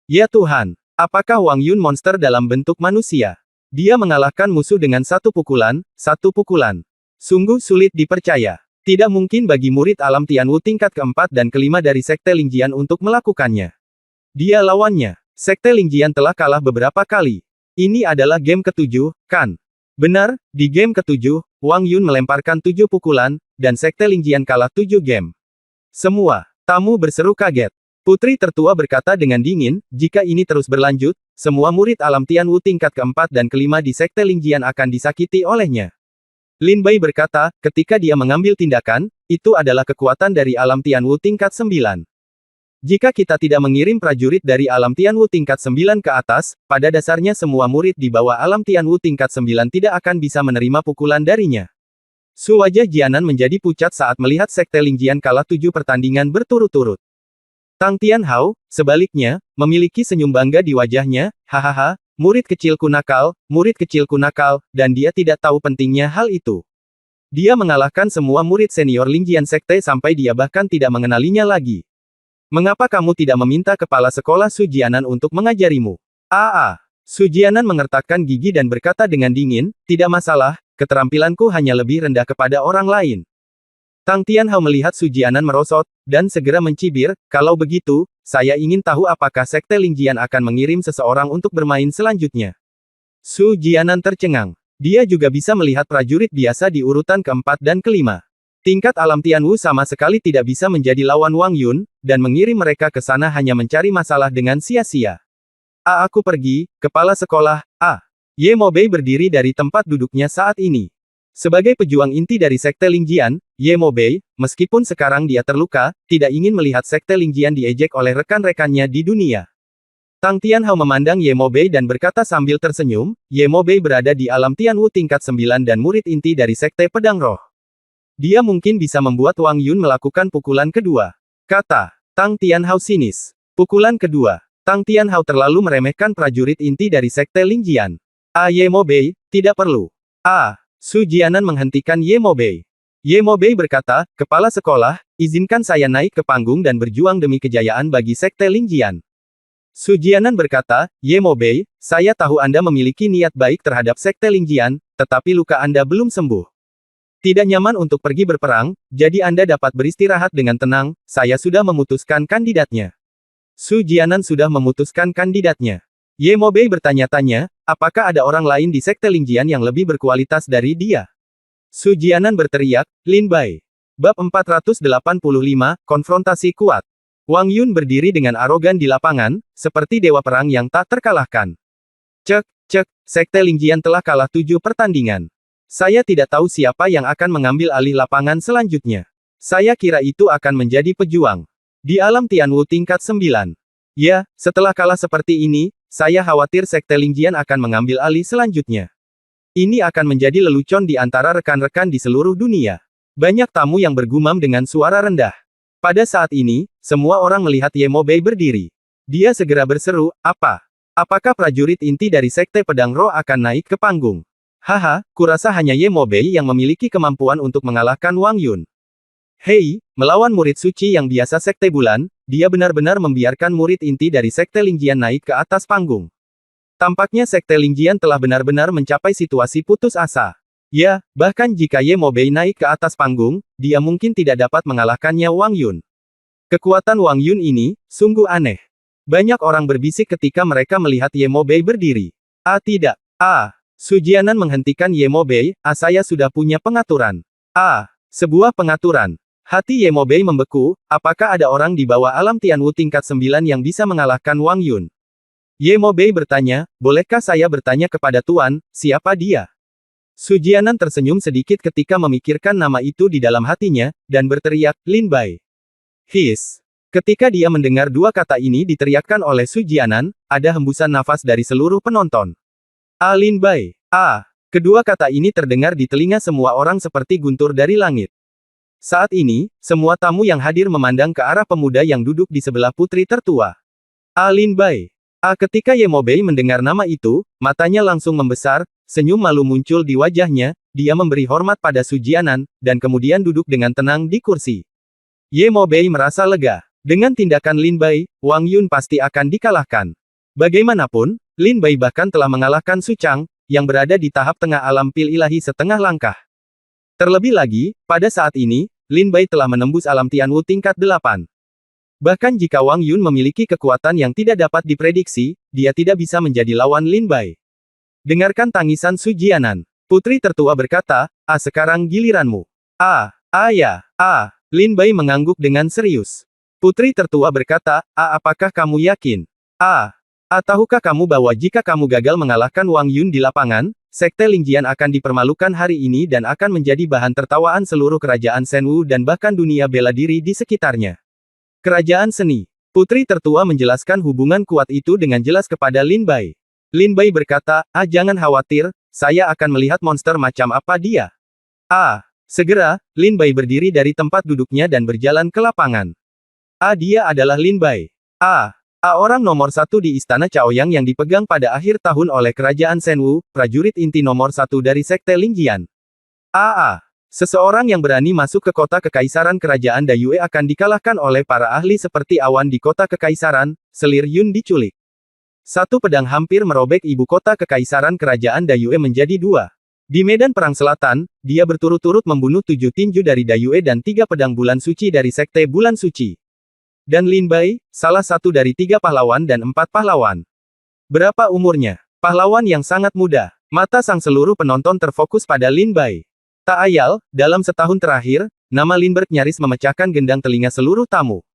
S1: Ya Tuhan! Apakah Wang Yun monster dalam bentuk manusia? Dia mengalahkan musuh dengan satu pukulan. Sungguh sulit dipercaya. Tidak mungkin bagi murid alam Tianwu tingkat keempat dan kelima dari Sekte Lingjian untuk melakukannya. Dia lawannya. Sekte Lingjian telah kalah beberapa kali. Ini adalah game ke-7, kan? Benar, di game ke-7, Wang Yun melemparkan 7 pukulan, dan Sekte Lingjian kalah 7 game. Semua tamu berseru kaget. Putri tertua berkata dengan dingin, jika ini terus berlanjut, semua murid alam Tianwu tingkat keempat dan kelima di Sekte Lingjian akan disakiti olehnya. Lin Bai berkata, ketika dia mengambil tindakan, itu adalah kekuatan dari alam Tianwu tingkat 9. Jika kita tidak mengirim prajurit dari alam Tianwu tingkat 9 ke atas, pada dasarnya semua murid di bawah alam Tianwu tingkat 9 tidak akan bisa menerima pukulan darinya. Wajah Jianan menjadi pucat saat melihat Sekte Lingjian kalah 7 pertandingan berturut-turut. Tang Tianhao, sebaliknya, memiliki senyum bangga di wajahnya, hahaha, murid kecilku nakal, dan dia tidak tahu pentingnya hal itu. Dia mengalahkan semua murid senior Lingjian Sekte sampai dia bahkan tidak mengenalinya lagi. Mengapa kamu tidak meminta kepala sekolah Sujianan untuk mengajarimu? Sujianan mengertakkan gigi dan berkata dengan dingin, tidak masalah, keterampilanku hanya lebih rendah kepada orang lain. Tang Tianhao melihat Su Jianan merosot, dan segera mencibir, kalau begitu, saya ingin tahu apakah Sekte Lingjian akan mengirim seseorang untuk bermain selanjutnya. Su Jianan tercengang. Dia juga bisa melihat prajurit biasa di urutan keempat dan kelima. Tingkat alam Tianwu sama sekali tidak bisa menjadi lawan Wang Yun, dan mengirim mereka ke sana hanya mencari masalah dengan sia-sia. Aku pergi, kepala sekolah, Ye Mobei berdiri dari tempat duduknya saat ini. Sebagai pejuang inti dari Sekte Lingjian, Ye Mobei, meskipun sekarang dia terluka, tidak ingin melihat Sekte Lingjian diejek oleh rekan-rekannya di dunia. Tang Tianhao memandang Ye Mobei dan berkata sambil tersenyum, Ye Mobei berada di alam Tianwu tingkat 9 dan murid inti dari Sekte Pedang Roh. Dia mungkin bisa membuat Wang Yun melakukan pukulan kedua. Kata Tang Tianhao sinis. Pukulan kedua. Tang Tianhao terlalu meremehkan prajurit inti dari Sekte Lingjian. Ye Mobei, tidak perlu. Su Jianan menghentikan Ye Mobei. Ye Mobei berkata, kepala sekolah, izinkan saya naik ke panggung dan berjuang demi kejayaan bagi Sekte Lingjian. Su Jianan berkata, Ye Mobei, saya tahu Anda memiliki niat baik terhadap Sekte Lingjian, tetapi luka Anda belum sembuh. Tidak nyaman untuk pergi berperang, jadi Anda dapat beristirahat dengan tenang, saya sudah memutuskan kandidatnya. Su Jianan sudah memutuskan kandidatnya. Ye Mobei bertanya-tanya, apakah ada orang lain di Sekte Lingjian yang lebih berkualitas dari dia? Su Jianan berteriak, Lin Bai. Bab 485, Konfrontasi Kuat. Wang Yun berdiri dengan arogan di lapangan, seperti dewa perang yang tak terkalahkan. Cek, Sekte Lingjian telah kalah 7 pertandingan. Saya tidak tahu siapa yang akan mengambil alih lapangan selanjutnya. Saya kira itu akan menjadi pejuang. Di alam Tianwu tingkat 9. Ya, setelah kalah seperti ini, saya khawatir Sekte Lingjian akan mengambil alih selanjutnya. Ini akan menjadi lelucon di antara rekan-rekan di seluruh dunia. Banyak tamu yang bergumam dengan suara rendah. Pada saat ini, semua orang melihat Ye Mobei berdiri. Dia segera berseru, apakah prajurit inti dari Sekte Pedang Roh akan naik ke panggung? Kurasa hanya Ye Mobei yang memiliki kemampuan untuk mengalahkan Wang Yun. Hei, melawan murid suci yang biasa Sekte Bulan, dia benar-benar membiarkan murid inti dari Sekte Lingjian naik ke atas panggung. Tampaknya Sekte Lingjian telah benar-benar mencapai situasi putus asa. Ya, bahkan jika Ye Mobei naik ke atas panggung, dia mungkin tidak dapat mengalahkannya Wang Yun. Kekuatan Wang Yun ini, sungguh aneh. Banyak orang berbisik ketika mereka melihat Ye Mobei berdiri. Tidak. Su Jianan menghentikan Ye Mobei, saya sudah punya pengaturan. Sebuah pengaturan. Hati Ye Mobei membeku, apakah ada orang di bawah alam Tianwu tingkat 9 yang bisa mengalahkan Wang Yun? Ye Mobei bertanya, bolehkah saya bertanya kepada Tuan, siapa dia? Su Jianan tersenyum sedikit ketika memikirkan nama itu di dalam hatinya, dan berteriak, Lin Bai. Ketika dia mendengar dua kata ini diteriakkan oleh Su Jianan, ada hembusan nafas dari seluruh penonton. Lin Bai. Kedua kata ini terdengar di telinga semua orang seperti guntur dari langit. Saat ini, semua tamu yang hadir memandang ke arah pemuda yang duduk di sebelah putri tertua. Lin Bai. Ketika Ye Mobei mendengar nama itu, matanya langsung membesar, senyum malu muncul di wajahnya, dia memberi hormat pada Su Jianan, dan kemudian duduk dengan tenang di kursi. Ye Mobei merasa lega. Dengan tindakan Lin Bai, Wang Yun pasti akan dikalahkan. Bagaimanapun, Lin Bai bahkan telah mengalahkan Su Chang, yang berada di tahap tengah alam pil ilahi setengah langkah. Terlebih lagi, pada saat ini, Lin Bai telah menembus alam Tianwu tingkat 8. Bahkan jika Wang Yun memiliki kekuatan yang tidak dapat diprediksi, dia tidak bisa menjadi lawan Lin Bai. Dengarkan tangisan Su Jianan. Putri tertua berkata, sekarang giliranmu. Ya. Lin Bai mengangguk dengan serius. Putri tertua berkata, apakah kamu yakin? Tahukah kamu bahwa jika kamu gagal mengalahkan Wang Yun di lapangan, Sekte Lingjian akan dipermalukan hari ini dan akan menjadi bahan tertawaan seluruh kerajaan Shenwu dan bahkan dunia bela diri di sekitarnya. Kerajaan seni. Putri tertua menjelaskan hubungan kuat itu dengan jelas kepada Lin Bai. Lin Bai berkata, jangan khawatir, saya akan melihat monster macam apa dia. Segera, Lin Bai berdiri dari tempat duduknya dan berjalan ke lapangan. Dia adalah Lin Bai. Orang nomor 1 di Istana Chaoyang yang dipegang pada akhir tahun oleh Kerajaan Shenwu, prajurit inti nomor 1 dari Sekte Lingjian. Seseorang yang berani masuk ke kota kekaisaran kerajaan Dayue akan dikalahkan oleh para ahli seperti awan di kota kekaisaran, selir Yun diculik. Satu pedang hampir merobek ibu kota kekaisaran kerajaan Dayue menjadi 2. Di medan perang selatan, dia berturut-turut membunuh 7 tinju dari Dayue dan 3 pedang bulan suci dari Sekte Bulan Suci. Dan Lin Bai, salah satu dari 3 pahlawan dan 4 pahlawan. Berapa umurnya? Pahlawan yang sangat muda. Mata sang seluruh penonton terfokus pada Lin Bai. Tak ayal, dalam setahun terakhir, nama Lindbergh nyaris memecahkan gendang telinga seluruh tamu.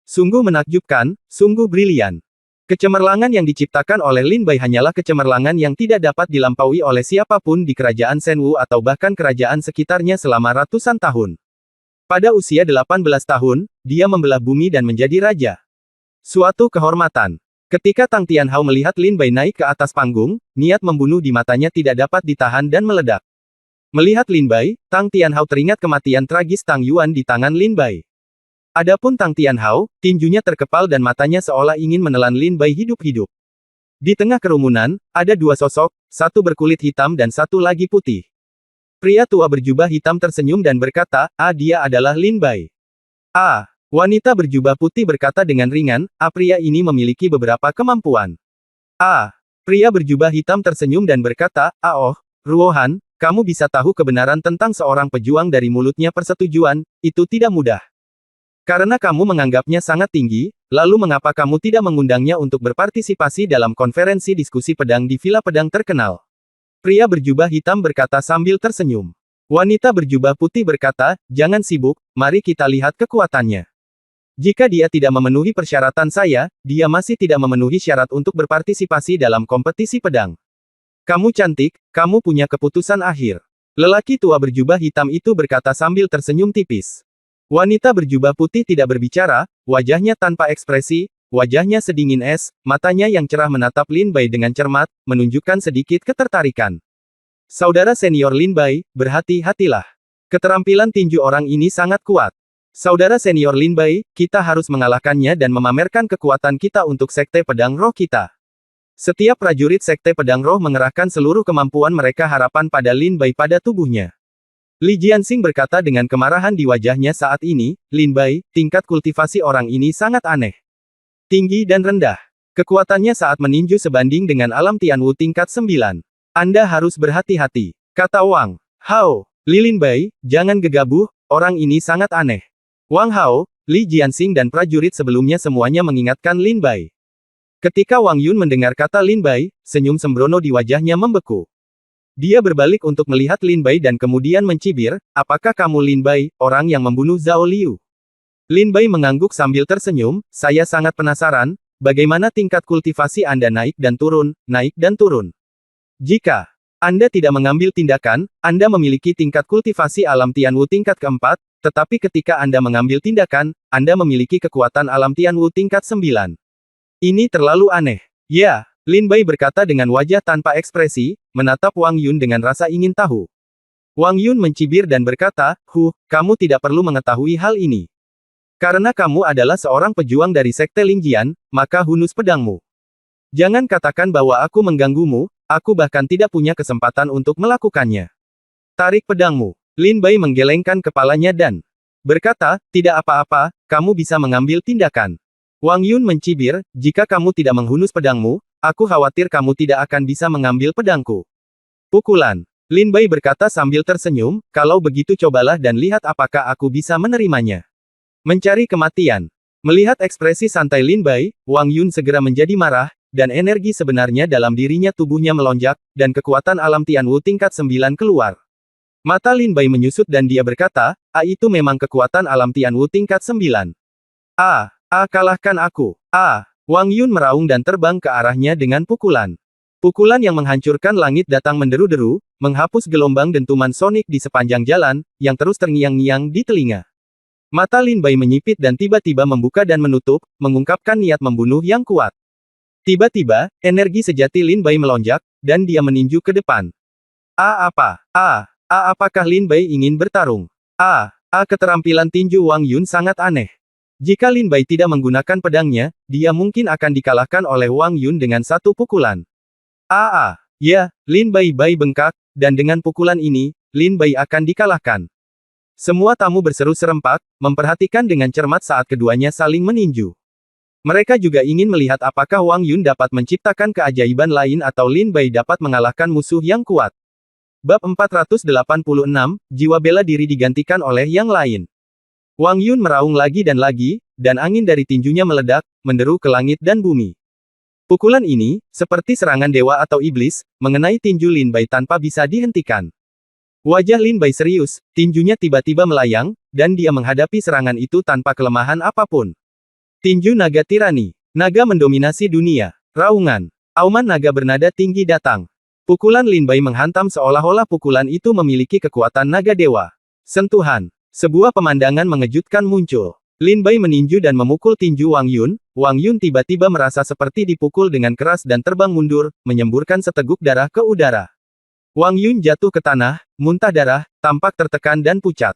S1: Sungguh menakjubkan, sungguh brilian. Kecemerlangan yang diciptakan oleh Lin Bai hanyalah kecemerlangan yang tidak dapat dilampaui oleh siapapun di kerajaan Shenwu atau bahkan kerajaan sekitarnya selama ratusan tahun. Pada usia 18 tahun, dia membelah bumi dan menjadi raja. Suatu kehormatan. Ketika Tang Tianhao melihat Lin Bai naik ke atas panggung, niat membunuh di matanya tidak dapat ditahan dan meledak. Melihat Lin Bai, Tang Tianhao teringat kematian tragis Tang Yuan di tangan Lin Bai. Adapun Tang Tianhao, tinjunya terkepal dan matanya seolah ingin menelan Lin Bai hidup-hidup. Di tengah kerumunan, ada 2 sosok, satu berkulit hitam dan satu lagi putih. Pria tua berjubah hitam tersenyum dan berkata, dia adalah Lin Bai. Wanita berjubah putih berkata dengan ringan, pria ini memiliki beberapa kemampuan. Pria berjubah hitam tersenyum dan berkata, Ruohan, kamu bisa tahu kebenaran tentang seorang pejuang dari mulutnya. Persetujuan, itu tidak mudah. Karena kamu menganggapnya sangat tinggi, lalu mengapa kamu tidak mengundangnya untuk berpartisipasi dalam konferensi diskusi pedang di Villa Pedang terkenal? Pria berjubah hitam berkata sambil tersenyum. Wanita berjubah putih berkata, jangan sibuk, mari kita lihat kekuatannya. Jika dia tidak memenuhi persyaratan saya, dia masih tidak memenuhi syarat untuk berpartisipasi dalam kompetisi pedang. Kamu cantik, kamu punya keputusan akhir. Lelaki tua berjubah hitam itu berkata sambil tersenyum tipis. Wanita berjubah putih tidak berbicara, wajahnya tanpa ekspresi, wajahnya sedingin es, matanya yang cerah menatap Lin Bai dengan cermat, menunjukkan sedikit ketertarikan. Saudara senior Lin Bai, berhati-hatilah. Keterampilan tinju orang ini sangat kuat. Saudara senior Lin Bai, kita harus mengalahkannya dan memamerkan kekuatan kita untuk Sekte Pedang Roh kita. Setiap prajurit Sekte Pedang Roh mengerahkan seluruh kemampuan mereka harapan pada Lin Bai pada tubuhnya. Li Jianxing berkata dengan kemarahan di wajahnya saat ini, Lin Bai, tingkat kultivasi orang ini sangat aneh. Tinggi dan rendah. Kekuatannya saat meninju sebanding dengan alam Tianwu tingkat 9. Anda harus berhati-hati, kata Wang Hao. Lin Bai, jangan gegabah, orang ini sangat aneh. Wang Hao, Li Jianxing dan prajurit sebelumnya semuanya mengingatkan Lin Bai. Ketika Wang Yun mendengar kata Lin Bai, senyum sembrono di wajahnya membeku. Dia berbalik untuk melihat Lin Bai dan kemudian mencibir, apakah kamu Lin Bai, orang yang membunuh Zhao Liu? Lin Bai mengangguk sambil tersenyum, saya sangat penasaran, bagaimana tingkat kultivasi Anda naik dan turun, naik dan turun. Jika Anda tidak mengambil tindakan, Anda memiliki tingkat kultivasi alam Tianwu tingkat keempat, tetapi ketika Anda mengambil tindakan, Anda memiliki kekuatan alam Tianwu tingkat 9. Ini terlalu aneh. Ya, Lin Bai berkata dengan wajah tanpa ekspresi, menatap Wang Yun dengan rasa ingin tahu. Wang Yun mencibir dan berkata, kamu tidak perlu mengetahui hal ini. Karena kamu adalah seorang pejuang dari Sekte Lingjian, maka hunus pedangmu. Jangan katakan bahwa aku mengganggumu, aku bahkan tidak punya kesempatan untuk melakukannya. Tarik pedangmu. Lin Bai menggelengkan kepalanya dan berkata, tidak apa-apa, kamu bisa mengambil tindakan. Wang Yun mencibir, jika kamu tidak menghunus pedangmu, aku khawatir kamu tidak akan bisa mengambil pedangku. Pukulan. Lin Bai berkata sambil tersenyum, kalau begitu cobalah dan lihat apakah aku bisa menerimanya. Mencari kematian. Melihat ekspresi santai Lin Bai, Wang Yun segera menjadi marah, dan energi sebenarnya dalam dirinya tubuhnya melonjak, dan kekuatan alam Tianwu tingkat 9 keluar. Mata Lin Bai menyusut dan dia berkata, itu memang kekuatan alam Tianwu tingkat 9. Kalahkan aku. Wang Yun meraung dan terbang ke arahnya dengan pukulan. Pukulan yang menghancurkan langit datang menderu-deru, menghapus gelombang dentuman sonik di sepanjang jalan, yang terus terngiang-ngiang di telinga. Mata Lin Bai menyipit dan tiba-tiba membuka dan menutup, mengungkapkan niat membunuh yang kuat. Tiba-tiba, energi sejati Lin Bai melonjak, dan dia meninju ke depan. Apakah Lin Bai ingin bertarung? Keterampilan tinju Wang Yun sangat aneh. Jika Lin Bai tidak menggunakan pedangnya, dia mungkin akan dikalahkan oleh Wang Yun dengan satu pukulan. Ya, Lin Bai bengkak, dan dengan pukulan ini, Lin Bai akan dikalahkan. Semua tamu berseru serempak, memperhatikan dengan cermat saat keduanya saling meninju. Mereka juga ingin melihat apakah Wang Yun dapat menciptakan keajaiban lain atau Lin Bai dapat mengalahkan musuh yang kuat. Bab 486, jiwa bela diri digantikan oleh yang lain. Wang Yun meraung lagi, dan angin dari tinjunya meledak, menderu ke langit dan bumi. Pukulan ini, seperti serangan dewa atau iblis, mengenai tinju Lin Bai tanpa bisa dihentikan. Wajah Lin Bai serius, tinjunya tiba-tiba melayang, dan dia menghadapi serangan itu tanpa kelemahan apapun. Tinju naga tirani. Naga mendominasi dunia. Raungan. Auman naga bernada tinggi datang. Pukulan Lin Bai menghantam seolah-olah pukulan itu memiliki kekuatan naga dewa. Sentuhan. Sebuah pemandangan mengejutkan muncul. Lin Bai meninju dan memukul tinju Wang Yun. Wang Yun tiba-tiba merasa seperti dipukul dengan keras dan terbang mundur, menyemburkan seteguk darah ke udara. Wang Yun jatuh ke tanah, muntah darah, tampak tertekan dan pucat.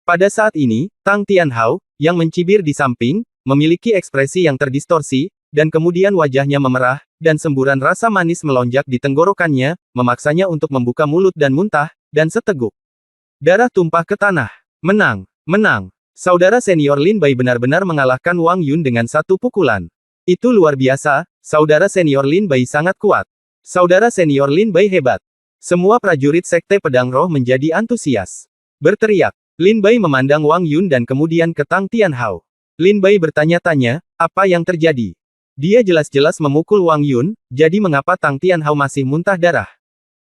S1: Pada saat ini, Tang Tianhao, yang mencibir di samping, memiliki ekspresi yang terdistorsi, dan kemudian wajahnya memerah, dan semburan rasa manis melonjak di tenggorokannya, memaksanya untuk membuka mulut dan muntah, dan seteguk darah tumpah ke tanah. Menang! Menang! Saudara senior Lin Bai benar-benar mengalahkan Wang Yun dengan satu pukulan. Itu luar biasa, saudara senior Lin Bai sangat kuat. Saudara senior Lin Bai hebat. Semua prajurit Sekte Pedang Roh menjadi antusias. Berteriak. Lin Bai memandang Wang Yun dan kemudian ke Tang Tianhao. Lin Bai bertanya-tanya, apa yang terjadi? Dia jelas-jelas memukul Wang Yun, jadi mengapa Tang Tianhao masih muntah darah?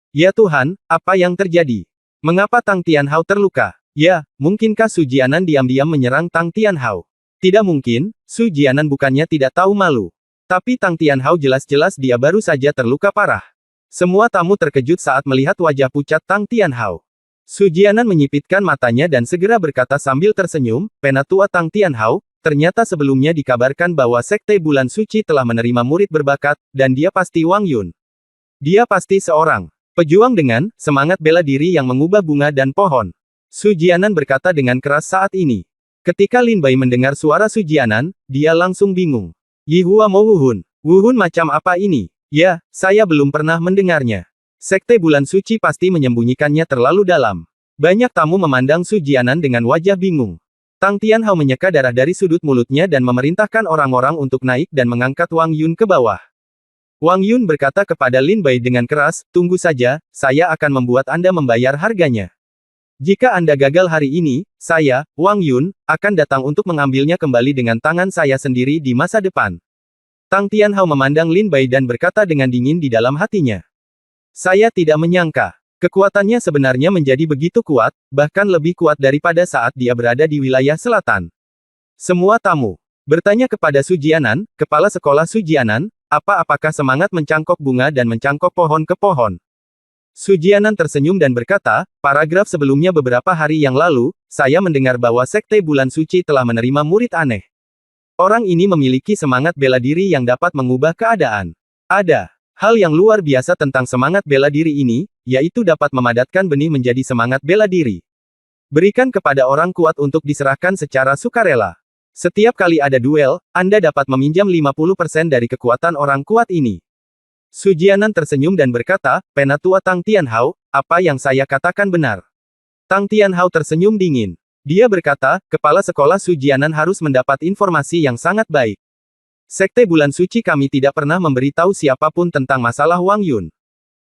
S1: Ya Tuhan, apa yang terjadi? Mengapa Tang Tianhao terluka? Ya, mungkinkah Su Jianan diam-diam menyerang Tang Tianhao? Tidak mungkin, Su Jianan bukannya tidak tahu malu. Tapi Tang Tianhao jelas-jelas dia baru saja terluka parah. Semua tamu terkejut saat melihat wajah pucat Tang Tianhao. Su Jianan menyipitkan matanya dan segera berkata sambil tersenyum, Penatua Tang Tianhao, ternyata sebelumnya dikabarkan bahwa Sekte Bulan Suci telah menerima murid berbakat, dan dia pasti Wang Yun. Dia pasti seorang pejuang dengan semangat bela diri yang mengubah bunga dan pohon. Su Jianan berkata dengan keras saat ini. Ketika Lin Bai mendengar suara Su Jianan, dia langsung bingung. Yihua Mo Wuhun. Wuhun macam apa ini? Ya, saya belum pernah mendengarnya. Sekte Bulan Suci pasti menyembunyikannya terlalu dalam. Banyak tamu memandang Su Jianan dengan wajah bingung. Tang Tianhao menyeka darah dari sudut mulutnya dan memerintahkan orang-orang untuk naik dan mengangkat Wang Yun ke bawah. Wang Yun berkata kepada Lin Bai dengan keras, tunggu saja, saya akan membuat Anda membayar harganya. Jika Anda gagal hari ini, saya, Wang Yun, akan datang untuk mengambilnya kembali dengan tangan saya sendiri di masa depan. Tang Tianhao memandang Lin Bai dan berkata dengan dingin di dalam hatinya. Saya tidak menyangka. Kekuatannya sebenarnya menjadi begitu kuat, bahkan lebih kuat daripada saat dia berada di wilayah selatan. Semua tamu bertanya kepada Su Jianan, kepala sekolah Su Jianan, apakah semangat mencangkok bunga dan mencangkok pohon ke pohon? Su Jianan tersenyum dan berkata, paragraf sebelumnya beberapa hari yang lalu, saya mendengar bahwa Sekte Bulan Suci telah menerima murid aneh. Orang ini memiliki semangat bela diri yang dapat mengubah keadaan. Ada hal yang luar biasa tentang semangat bela diri ini, yaitu dapat memadatkan benih menjadi semangat bela diri. Berikan kepada orang kuat untuk diserahkan secara sukarela. Setiap kali ada duel, Anda dapat meminjam 50% dari kekuatan orang kuat ini. Su Jianan tersenyum dan berkata, Penatua Tang Tianhao, apa yang saya katakan benar. Tang Tianhao tersenyum dingin. Dia berkata, kepala sekolah Su Jianan harus mendapat informasi yang sangat baik. Sekte Bulan Suci kami tidak pernah memberitahu siapapun tentang masalah Wang Yun.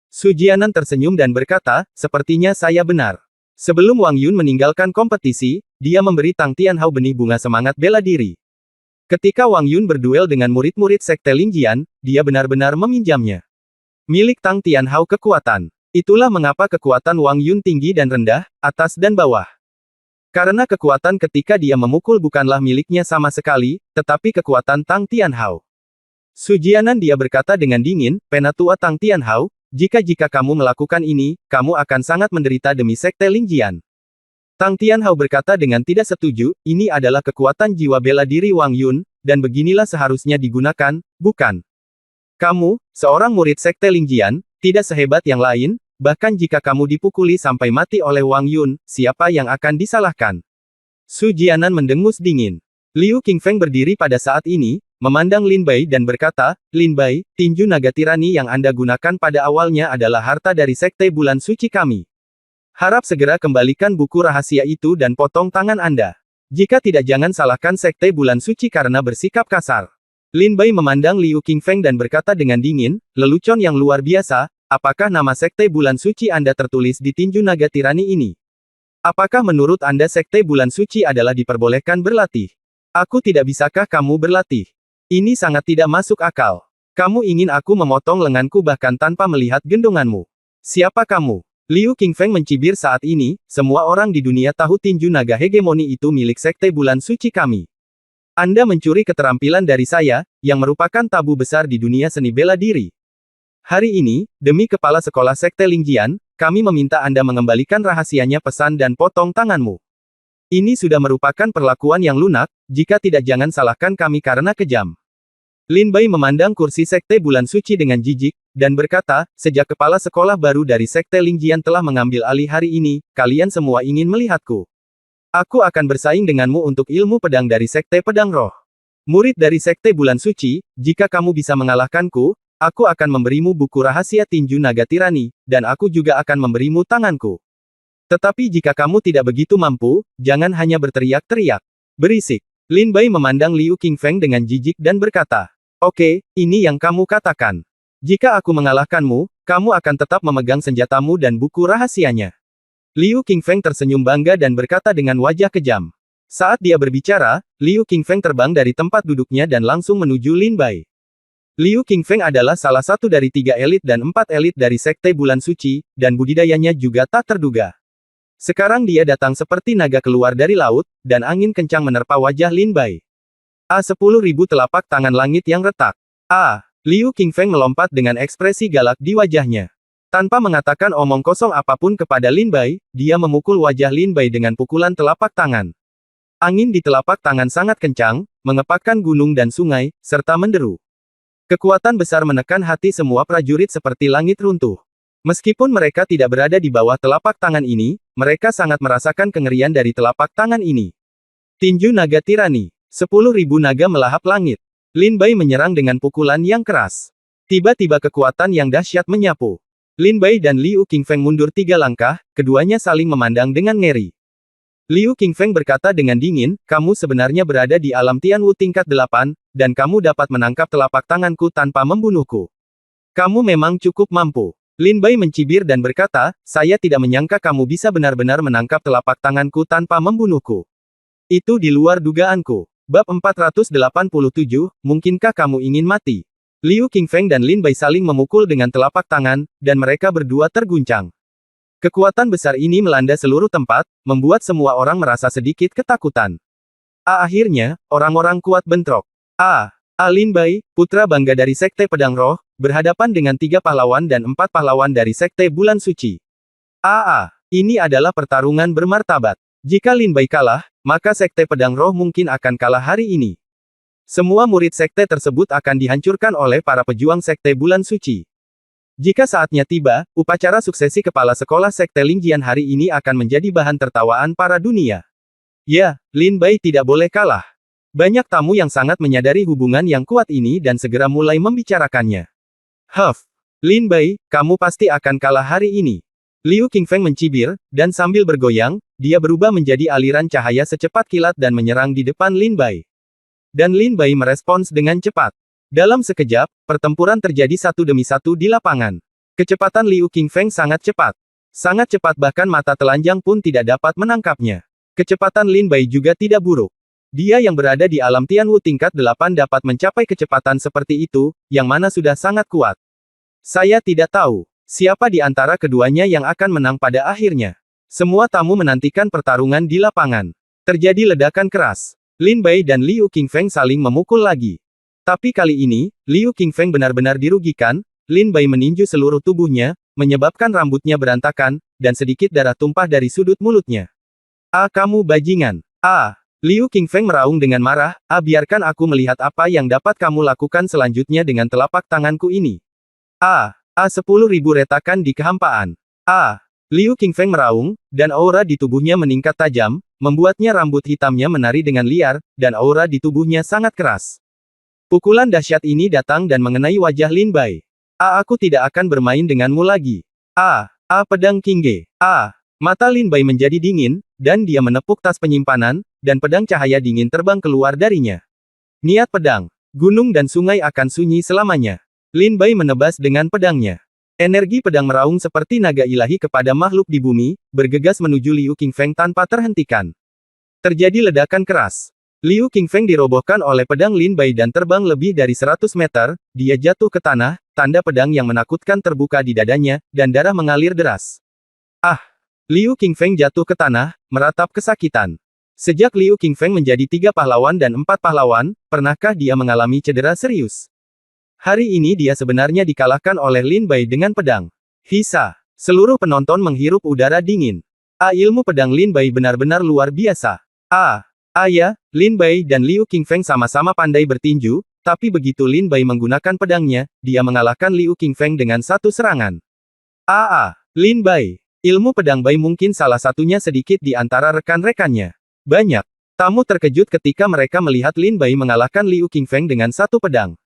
S1: Su Jianan tersenyum dan berkata, sepertinya saya benar. Sebelum Wang Yun meninggalkan kompetisi, dia memberi Tang Tianhao benih bunga semangat bela diri. Ketika Wang Yun berduel dengan murid-murid Sekte Lingjian, dia benar-benar meminjamnya. Milik Tang Tianhao kekuatan. Itulah mengapa kekuatan Wang Yun tinggi dan rendah, atas dan bawah. Karena kekuatan ketika dia memukul bukanlah miliknya sama sekali, tetapi kekuatan Tang Tianhao. Su Jianan dia berkata dengan dingin, Penatua Tang Tianhao, jika kamu melakukan ini, kamu akan sangat menderita demi Sekte Lingjian. Tang Tianhao berkata dengan tidak setuju, ini adalah kekuatan jiwa bela diri Wang Yun, dan beginilah seharusnya digunakan, bukan? Kamu, seorang murid Sekte Lingjian, tidak sehebat yang lain, bahkan jika kamu dipukuli sampai mati oleh Wang Yun, siapa yang akan disalahkan? Su Jianan mendengus dingin. Liu Qingfeng berdiri pada saat ini, memandang Lin Bai dan berkata, Lin Bai, tinju naga tirani yang Anda gunakan pada awalnya adalah harta dari Sekte Bulan Suci kami. Harap segera kembalikan buku rahasia itu dan potong tangan Anda. Jika tidak jangan salahkan Sekte Bulan Suci karena bersikap kasar. Lin Bai memandang Liu Qingfeng dan berkata dengan dingin, lelucon yang luar biasa, apakah nama Sekte Bulan Suci Anda tertulis di tinju naga tirani ini? Apakah menurut Anda Sekte Bulan Suci adalah diperbolehkan berlatih? Aku tidak bisakah kamu berlatih? Ini sangat tidak masuk akal. Kamu ingin aku memotong lenganku bahkan tanpa melihat gendonganmu. Siapa kamu? Liu Qingfeng mencibir saat ini, semua orang di dunia tahu tinju naga hegemoni itu milik Sekte Bulan Suci kami. Anda mencuri keterampilan dari saya, yang merupakan tabu besar di dunia seni bela diri. Hari ini, demi kepala sekolah Sekte Lingjian, kami meminta Anda mengembalikan rahasianya pesan dan potong tanganmu. Ini sudah merupakan perlakuan yang lunak, jika tidak jangan salahkan kami karena kejam. Lin Bai memandang kursi Sekte Bulan Suci dengan jijik, dan berkata, sejak kepala sekolah baru dari Sekte Lingjian telah mengambil alih hari ini, kalian semua ingin melihatku. Aku akan bersaing denganmu untuk ilmu pedang dari Sekte Pedang Roh. Murid dari Sekte Bulan Suci, jika kamu bisa mengalahkanku, aku akan memberimu buku rahasia tinju naga tirani, dan aku juga akan memberimu tanganku. Tetapi jika kamu tidak begitu mampu, jangan hanya berteriak-teriak. Berisik. Lin Bai memandang Liu Qingfeng dengan jijik dan berkata, oke, ini yang kamu katakan. Jika aku mengalahkanmu, kamu akan tetap memegang senjatamu dan buku rahasianya. Liu Qingfeng tersenyum bangga dan berkata dengan wajah kejam. Saat dia berbicara, Liu Qingfeng terbang dari tempat duduknya dan langsung menuju Lin Bai. Liu Qingfeng adalah salah satu dari 3 elit dan 4 elit dari Sekte Bulan Suci, dan budidayanya juga tak terduga. Sekarang dia datang seperti naga keluar dari laut, dan angin kencang menerpa wajah Lin Bai. 10.000 telapak tangan langit yang retak. Liu Qingfeng melompat dengan ekspresi galak di wajahnya. Tanpa mengatakan omong kosong apapun kepada Lin Bai, dia memukul wajah Lin Bai dengan pukulan telapak tangan. Angin di telapak tangan sangat kencang, mengepakkan gunung dan sungai, serta menderu. Kekuatan besar menekan hati semua prajurit seperti langit runtuh. Meskipun mereka tidak berada di bawah telapak tangan ini, mereka sangat merasakan kengerian dari telapak tangan ini. Tinju naga tirani. 10.000 naga melahap langit. Lin Bai menyerang dengan pukulan yang keras. Tiba-tiba kekuatan yang dahsyat menyapu. Lin Bai dan Liu Qingfeng mundur 3 langkah, keduanya saling memandang dengan ngeri. Liu Qingfeng berkata dengan dingin, kamu sebenarnya berada di alam Tianwu tingkat 8, dan kamu dapat menangkap telapak tanganku tanpa membunuhku. Kamu memang cukup mampu. Lin Bai mencibir dan berkata, saya tidak menyangka kamu bisa benar-benar menangkap telapak tanganku tanpa membunuhku. Itu di luar dugaanku. Bab 487, mungkinkah kamu ingin mati? Liu Qingfeng dan Lin Bai saling memukul dengan telapak tangan, dan mereka berdua terguncang. Kekuatan besar ini melanda seluruh tempat, membuat semua orang merasa sedikit ketakutan. Akhirnya, orang-orang kuat bentrok. Lin Bai, putra bangga dari Sekte Pedang Roh, berhadapan dengan 3 pahlawan dan 4 pahlawan dari Sekte Bulan Suci. Ini adalah pertarungan bermartabat. Jika Lin Bai kalah, maka Sekte Pedang Roh mungkin akan kalah hari ini. Semua murid sekte tersebut akan dihancurkan oleh para pejuang Sekte Bulan Suci. Jika saatnya tiba, upacara suksesi kepala sekolah Sekte Lingjian hari ini akan menjadi bahan tertawaan para dunia. Ya, Lin Bai tidak boleh kalah. Banyak tamu yang sangat menyadari hubungan yang kuat ini dan segera mulai membicarakannya. Lin Bai, kamu pasti akan kalah hari ini. Liu Qingfeng mencibir, dan sambil bergoyang, dia berubah menjadi aliran cahaya secepat kilat dan menyerang di depan Lin Bai. Dan Lin Bai merespons dengan cepat. Dalam sekejap, pertempuran terjadi satu demi satu di lapangan. Kecepatan Liu Qingfeng sangat cepat. Sangat cepat bahkan mata telanjang pun tidak dapat menangkapnya. Kecepatan Lin Bai juga tidak buruk. Dia yang berada di alam Tianwu tingkat 8 dapat mencapai kecepatan seperti itu, yang mana sudah sangat kuat. Saya tidak tahu. Siapa di antara keduanya yang akan menang pada akhirnya? Semua tamu menantikan pertarungan di lapangan. Terjadi ledakan keras. Lin Bai dan Liu Qingfeng saling memukul lagi. Tapi kali ini, Liu Qingfeng benar-benar dirugikan. Lin Bai meninju seluruh tubuhnya, menyebabkan rambutnya berantakan, dan sedikit darah tumpah dari sudut mulutnya. Kamu bajingan. Liu Qingfeng meraung dengan marah, biarkan aku melihat apa yang dapat kamu lakukan selanjutnya dengan telapak tanganku ini. 10.000 retakan di kehampaan. Liu Qingfeng meraung, dan aura di tubuhnya meningkat tajam, membuatnya rambut hitamnya menari dengan liar, dan aura di tubuhnya sangat keras. Pukulan dahsyat ini datang dan mengenai wajah Lin Bai. Aku tidak akan bermain denganmu lagi. Pedang Qingge. Mata Lin Bai menjadi dingin, dan dia menepuk tas penyimpanan, dan pedang cahaya dingin terbang keluar darinya. Niat pedang. Gunung dan sungai akan sunyi selamanya. Lin Bai menebas dengan pedangnya. Energi pedang meraung seperti naga ilahi kepada makhluk di bumi, bergegas menuju Liu Qingfeng tanpa terhentikan. Terjadi ledakan keras. Liu Qingfeng dirobohkan oleh pedang Lin Bai dan terbang lebih dari 100 meter, dia jatuh ke tanah, tanda pedang yang menakutkan terbuka di dadanya, dan darah mengalir deras. Ah! Liu Qingfeng jatuh ke tanah, meratap kesakitan. Sejak Liu Qingfeng menjadi 3 pahlawan dan 4 pahlawan, pernahkah dia mengalami cedera serius? Hari ini dia sebenarnya dikalahkan oleh Lin Bai dengan pedang. Hisa! Seluruh penonton menghirup udara dingin. Ilmu pedang Lin Bai benar-benar luar biasa. Ya, Lin Bai dan Liu Qingfeng sama-sama pandai bertinju, tapi begitu Lin Bai menggunakan pedangnya, dia mengalahkan Liu Qingfeng dengan satu serangan. Lin Bai. Ilmu pedang Bai mungkin salah satunya sedikit di antara rekan-rekannya. Banyak tamu terkejut ketika mereka melihat Lin Bai mengalahkan Liu Qingfeng dengan satu pedang.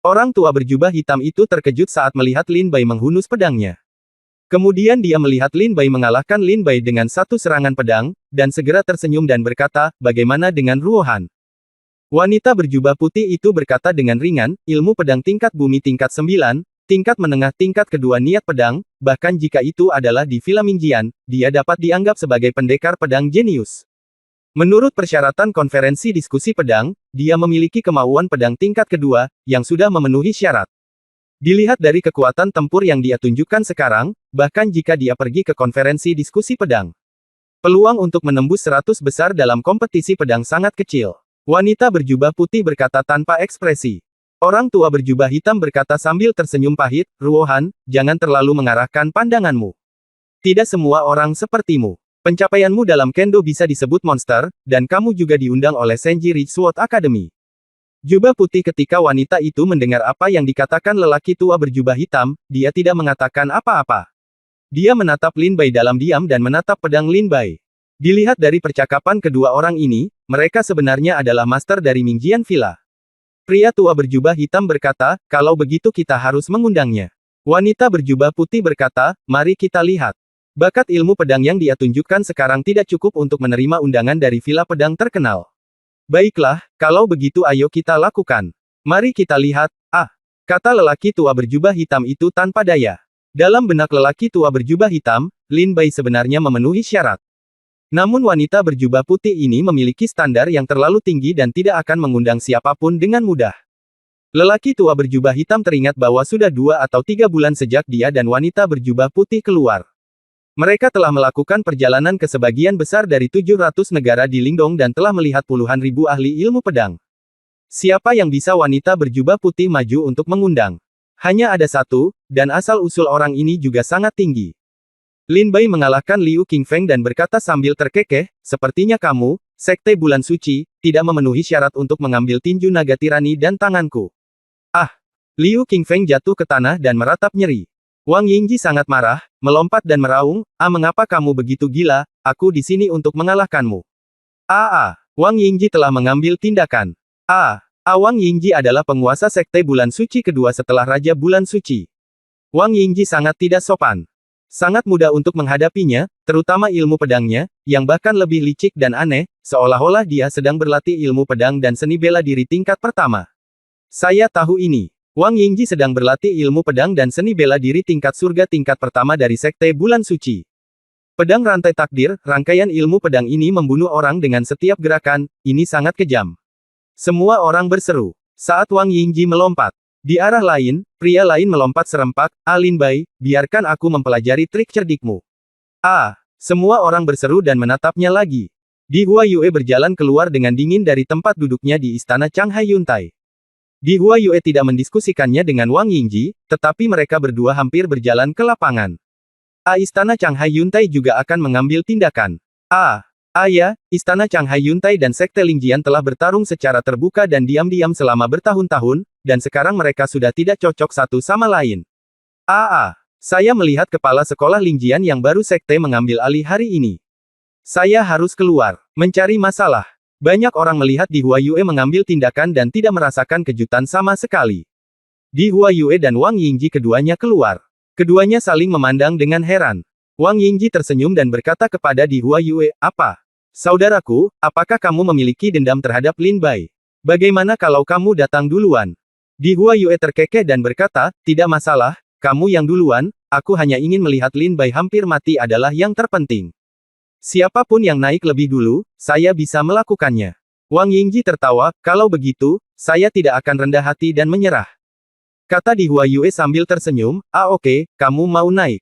S1: Orang tua berjubah hitam itu terkejut saat melihat Lin Bai menghunus pedangnya. Kemudian dia melihat Lin Bai mengalahkan Lin Bai dengan satu serangan pedang, dan segera tersenyum dan berkata, bagaimana dengan Ruohan? Wanita berjubah putih itu berkata dengan ringan, ilmu pedang tingkat bumi tingkat 9, tingkat menengah tingkat kedua niat pedang, bahkan jika itu adalah di Villa Mingjian, dia dapat dianggap sebagai pendekar pedang jenius. Menurut persyaratan konferensi diskusi pedang, dia memiliki kemauan pedang tingkat kedua, yang sudah memenuhi syarat. Dilihat dari kekuatan tempur yang dia tunjukkan sekarang, bahkan jika dia pergi ke konferensi diskusi pedang, peluang untuk menembus 100 besar dalam kompetisi pedang sangat kecil. Wanita berjubah putih berkata tanpa ekspresi. Orang tua berjubah hitam berkata sambil tersenyum pahit, Ruohan, jangan terlalu mengarahkan pandanganmu. Tidak semua orang sepertimu. Pencapaianmu dalam kendo bisa disebut monster, dan kamu juga diundang oleh Senji Rich Sword Academy. Jubah putih ketika wanita itu mendengar apa yang dikatakan lelaki tua berjubah hitam, dia tidak mengatakan apa-apa. Dia menatap Lin Bai dalam diam dan menatap pedang Lin Bai. Dilihat dari percakapan kedua orang ini, mereka sebenarnya adalah master dari Mingjian Villa. Pria tua berjubah hitam berkata, kalau begitu kita harus mengundangnya. Wanita berjubah putih berkata, mari kita lihat. Bakat ilmu pedang yang dia tunjukkan sekarang tidak cukup untuk menerima undangan dari Villa Pedang terkenal. Baiklah, kalau begitu ayo kita lakukan. Mari kita lihat, kata lelaki tua berjubah hitam itu tanpa daya. Dalam benak lelaki tua berjubah hitam, Lin Bai sebenarnya memenuhi syarat. Namun wanita berjubah putih ini memiliki standar yang terlalu tinggi dan tidak akan mengundang siapapun dengan mudah. Lelaki tua berjubah hitam teringat bahwa sudah 2 atau 3 bulan sejak dia dan wanita berjubah putih keluar. Mereka telah melakukan perjalanan ke sebagian besar dari 700 negara di Lingdong dan telah melihat puluhan ribu ahli ilmu pedang. Siapa yang bisa wanita berjubah putih maju untuk mengundang? Hanya ada satu, dan asal-usul orang ini juga sangat tinggi. Lin Bai mengalahkan Liu Qingfeng dan berkata sambil terkekeh, sepertinya kamu, Sekte Bulan Suci, tidak memenuhi syarat untuk mengambil tinju naga tirani dan tanganku. Liu Qingfeng jatuh ke tanah dan meratap nyeri. Wang Yingji sangat marah, melompat dan meraung, mengapa kamu begitu gila, aku di sini untuk mengalahkanmu. Wang Yingji telah mengambil tindakan. Wang Yingji adalah penguasa Sekte Bulan Suci kedua setelah Raja Bulan Suci. Wang Yingji sangat tidak sopan. Sangat mudah untuk menghadapinya, terutama ilmu pedangnya, yang bahkan lebih licik dan aneh, seolah-olah dia sedang berlatih ilmu pedang dan seni bela diri tingkat pertama. Saya tahu ini. Wang Yingji sedang berlatih ilmu pedang dan seni bela diri tingkat surga tingkat pertama dari Sekte Bulan Suci. Pedang rantai takdir, rangkaian ilmu pedang ini membunuh orang dengan setiap gerakan, ini sangat kejam. Semua orang berseru. Saat Wang Yingji melompat. Di arah lain, pria lain melompat serempak, Lin Bai, biarkan aku mempelajari trik cerdikmu. Semua orang berseru dan menatapnya lagi. Di Hua Yue berjalan keluar dengan dingin dari tempat duduknya di istana Changhai Yuntai. Di Hua Yue tidak mendiskusikannya dengan Wang Yingji, tetapi mereka berdua hampir berjalan ke lapangan. Istana Changhai Yuntai juga akan mengambil tindakan. Ya, Istana Changhai Yuntai dan Sekte Lingjian telah bertarung secara terbuka dan diam-diam selama bertahun-tahun, dan sekarang mereka sudah tidak cocok satu sama lain. Saya melihat kepala sekolah Lingjian yang baru Sekte mengambil alih hari ini. Saya harus keluar, mencari masalah. Banyak orang melihat Di Hua Yue mengambil tindakan dan tidak merasakan kejutan sama sekali. Di Hua Yue dan Wang Yingji keduanya keluar. Keduanya saling memandang dengan heran. Wang Yingji tersenyum dan berkata kepada Di Hua Yue, apa? Saudaraku, apakah kamu memiliki dendam terhadap Lin Bai? Bagaimana kalau kamu datang duluan? Di Hua Yue terkekeh dan berkata, tidak masalah, kamu yang duluan, aku hanya ingin melihat Lin Bai hampir mati adalah yang terpenting. Siapapun yang naik lebih dulu, saya bisa melakukannya. Wang Yingji tertawa, kalau begitu, saya tidak akan rendah hati dan menyerah. Kata Di Huayue sambil tersenyum, oke, kamu mau naik.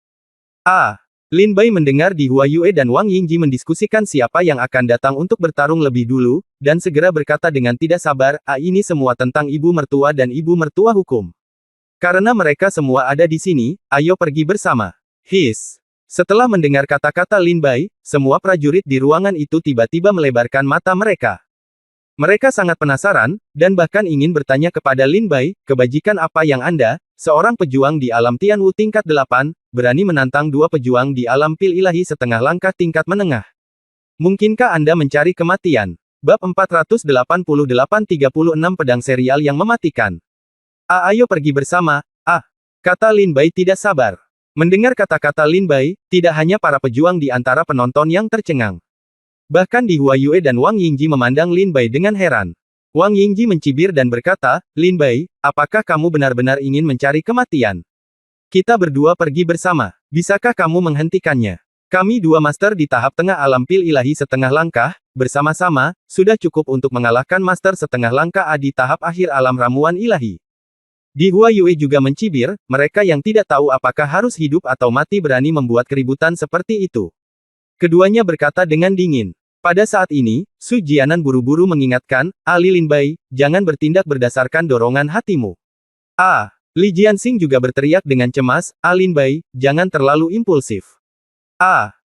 S1: Lin Bai mendengar Di Huayue dan Wang Yingji mendiskusikan siapa yang akan datang untuk bertarung lebih dulu, dan segera berkata dengan tidak sabar, ini semua tentang ibu mertua dan ibu mertua hukum. Karena mereka semua ada di sini, ayo pergi bersama. Setelah mendengar kata-kata Lin Bai, semua prajurit di ruangan itu tiba-tiba melebarkan mata mereka. Mereka sangat penasaran, dan bahkan ingin bertanya kepada Lin Bai, kebajikan apa yang Anda, seorang pejuang di alam Tianwu tingkat 8, berani menantang dua pejuang di alam pil ilahi setengah langkah tingkat menengah. Mungkinkah Anda mencari kematian? Bab 488-36 Pedang Serial yang Mematikan. Ayo pergi bersama, kata Lin Bai tidak sabar. Mendengar kata-kata Lin Bai, tidak hanya para pejuang di antara penonton yang tercengang. Bahkan Di Huayue dan Wang Yingji memandang Lin Bai dengan heran. Wang Yingji mencibir dan berkata, Lin Bai, apakah kamu benar-benar ingin mencari kematian? Kita berdua pergi bersama. Bisakah kamu menghentikannya? Kami dua master di tahap tengah alam pil ilahi setengah langkah, bersama-sama, sudah cukup untuk mengalahkan master setengah langkah di tahap akhir alam ramuan ilahi. Di Huayue juga mencibir, mereka yang tidak tahu apakah harus hidup atau mati berani membuat keributan seperti itu. Keduanya berkata dengan dingin. Pada saat ini, Su Jianan buru-buru mengingatkan, Li Lin Bai, jangan bertindak berdasarkan dorongan hatimu. Li Jianxing juga berteriak dengan cemas, Lin Bai, jangan terlalu impulsif.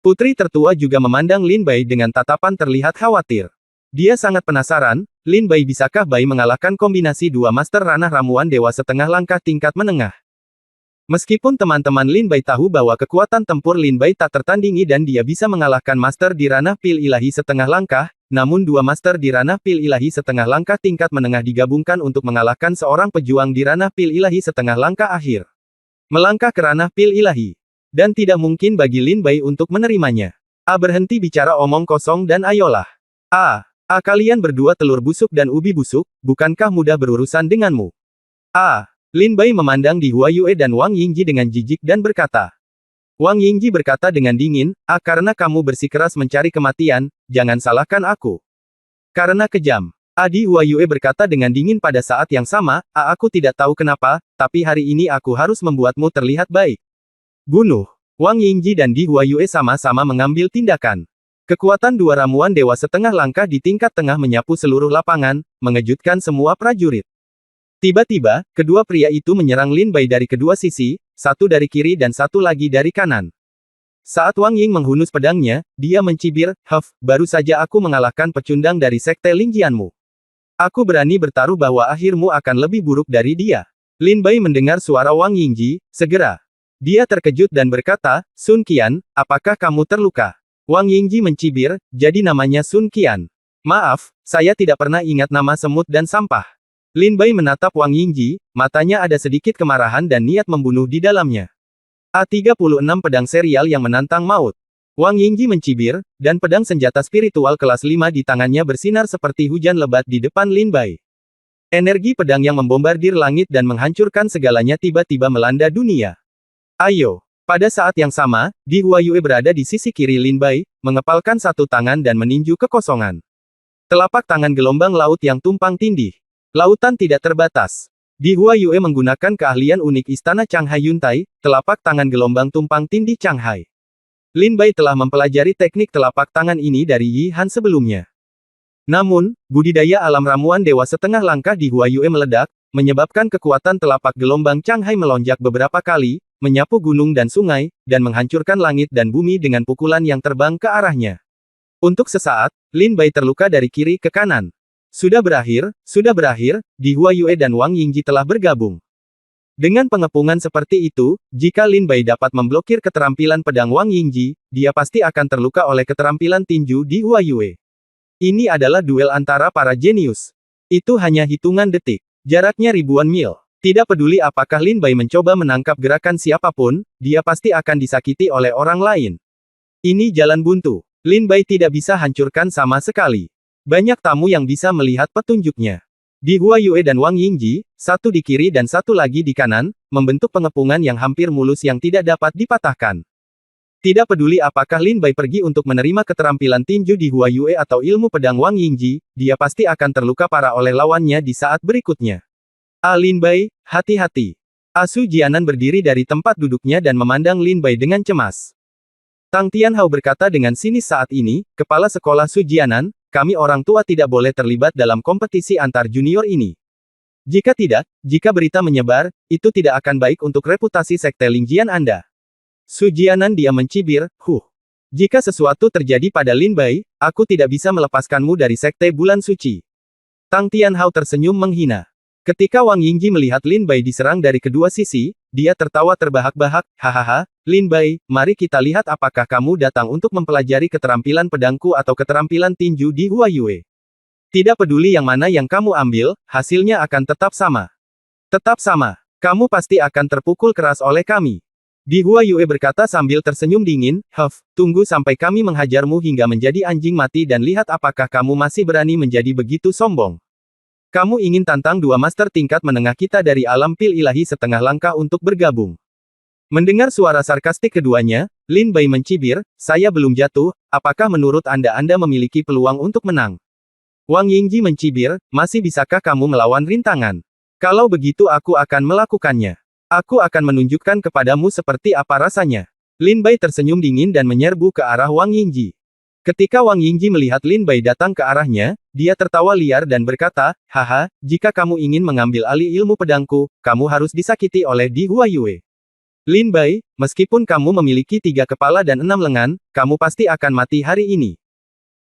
S1: Putri tertua juga memandang Lin Bai dengan tatapan terlihat khawatir. Dia sangat penasaran, Lin Bai bisakah Bai mengalahkan kombinasi dua master ranah ramuan dewa setengah langkah tingkat menengah. Meskipun teman-teman Lin Bai tahu bahwa kekuatan tempur Lin Bai tak tertandingi dan dia bisa mengalahkan master di ranah pil ilahi setengah langkah, namun dua master di ranah pil ilahi setengah langkah tingkat menengah digabungkan untuk mengalahkan seorang pejuang di ranah pil ilahi setengah langkah akhir. Melangkah ke ranah pil ilahi. Dan tidak mungkin bagi Lin Bai untuk menerimanya. Berhenti bicara omong kosong dan ayolah. Kalian berdua telur busuk dan ubi busuk, bukankah mudah berurusan denganmu? Lin Bai memandang Di Huayue dan Wang Yingji dengan jijik dan berkata. Wang Yingji berkata dengan dingin, karena kamu bersikeras mencari kematian, jangan salahkan aku. Karena kejam. Di Huayue berkata dengan dingin pada saat yang sama, aku tidak tahu kenapa, tapi hari ini aku harus membuatmu terlihat baik. Bunuh. Wang Yingji dan Di Huayue sama-sama mengambil tindakan. Kekuatan dua ramuan dewa setengah langkah di tingkat tengah menyapu seluruh lapangan, mengejutkan semua prajurit. Tiba-tiba, kedua pria itu menyerang Lin Bai dari kedua sisi, satu dari kiri dan satu lagi dari kanan. Saat Wang Ying menghunus pedangnya, dia mencibir, baru saja aku mengalahkan pecundang dari sekte Lingjianmu. Aku berani bertaruh bahwa akhirmu akan lebih buruk dari dia. Lin Bai mendengar suara Wang Yingji, segera. Dia terkejut dan berkata, Sun Qian, apakah kamu terluka? Wang Yingji mencibir, jadi namanya Sun Qian. Maaf, saya tidak pernah ingat nama semut dan sampah. Lin Bai menatap Wang Yingji, matanya ada sedikit kemarahan dan niat membunuh di dalamnya. 36 Pedang Serial yang Menantang Maut. Wang Yingji mencibir, dan pedang senjata spiritual kelas 5 di tangannya bersinar seperti hujan lebat di depan Lin Bai. Energi pedang yang membombardir langit dan menghancurkan segalanya tiba-tiba melanda dunia. Ayo! Pada saat yang sama, Di Huayue berada di sisi kiri Lin Bai, mengepalkan satu tangan dan meninju kekosongan. Telapak tangan gelombang laut yang tumpang tindih. Lautan tidak terbatas. Di Huayue menggunakan keahlian unik Istana Changhai Yuntai, telapak tangan gelombang tumpang tindih Changhai. Lin Bai telah mempelajari teknik telapak tangan ini dari Yi Han sebelumnya. Namun, budidaya alam ramuan dewa setengah langkah Di Huayue meledak, menyebabkan kekuatan telapak gelombang Changhai melonjak beberapa kali, menyapu gunung dan sungai, dan menghancurkan langit dan bumi dengan pukulan yang terbang ke arahnya. Untuk sesaat, Lin Bai terluka dari kiri ke kanan. Sudah berakhir, Di Huayue dan Wang Yingji telah bergabung. Dengan pengepungan seperti itu, jika Lin Bai dapat memblokir keterampilan pedang Wang Yingji, dia pasti akan terluka oleh keterampilan tinju Di Huayue. Ini adalah duel antara para jenius. Itu hanya hitungan detik. Jaraknya ribuan mil. Tidak peduli apakah Lin Bai mencoba menangkap gerakan siapapun, dia pasti akan disakiti oleh orang lain. Ini jalan buntu. Lin Bai tidak bisa hancurkan sama sekali. Banyak tamu yang bisa melihat petunjuknya. Di Huayue dan Wang Yingji, satu di kiri dan satu lagi di kanan, membentuk pengepungan yang hampir mulus yang tidak dapat dipatahkan. Tidak peduli apakah Lin Bai pergi untuk menerima keterampilan tinju di Huayue atau ilmu pedang Wang Yingji, dia pasti akan terluka parah oleh lawannya di saat berikutnya. Lin Bai, hati-hati. Su Jianan berdiri dari tempat duduknya dan memandang Lin Bai dengan cemas. Tang Tianhao berkata dengan sinis saat ini, kepala sekolah Su Jianan, kami orang tua tidak boleh terlibat dalam kompetisi antar junior ini. Jika tidak, jika berita menyebar, itu tidak akan baik untuk reputasi sekte Lingjian Anda. Su Jianan diam mencibir, Jika sesuatu terjadi pada Lin Bai, aku tidak bisa melepaskanmu dari sekte bulan suci. Tang Tianhao tersenyum menghina. Ketika Wang Yingji melihat Lin Bai diserang dari kedua sisi, dia tertawa terbahak-bahak, hahaha, Lin Bai, mari kita lihat apakah kamu datang untuk mempelajari keterampilan pedangku atau keterampilan tinju di Huayue. Tidak peduli yang mana yang kamu ambil, hasilnya akan tetap sama. Tetap sama. Kamu pasti akan terpukul keras oleh kami. Di Huayue berkata sambil tersenyum dingin, tunggu sampai kami menghajarmu hingga menjadi anjing mati dan lihat apakah kamu masih berani menjadi begitu sombong. Kamu ingin tantang dua master tingkat menengah kita dari alam pil ilahi setengah langkah untuk bergabung. Mendengar suara sarkastik keduanya, Lin Bai mencibir, saya belum jatuh, apakah menurut Anda memiliki peluang untuk menang? Wang Yingji mencibir, masih bisakah kamu melawan rintangan? Kalau begitu aku akan melakukannya. Aku akan menunjukkan kepadamu seperti apa rasanya. Lin Bai tersenyum dingin dan menyerbu ke arah Wang Yingji. Ketika Wang Yingji melihat Lin Bai datang ke arahnya, dia tertawa liar dan berkata, haha, jika kamu ingin mengambil alih ilmu pedangku, kamu harus disakiti oleh Di Huayue. Lin Bai, meskipun kamu memiliki 3 kepala dan 6 lengan, kamu pasti akan mati hari ini.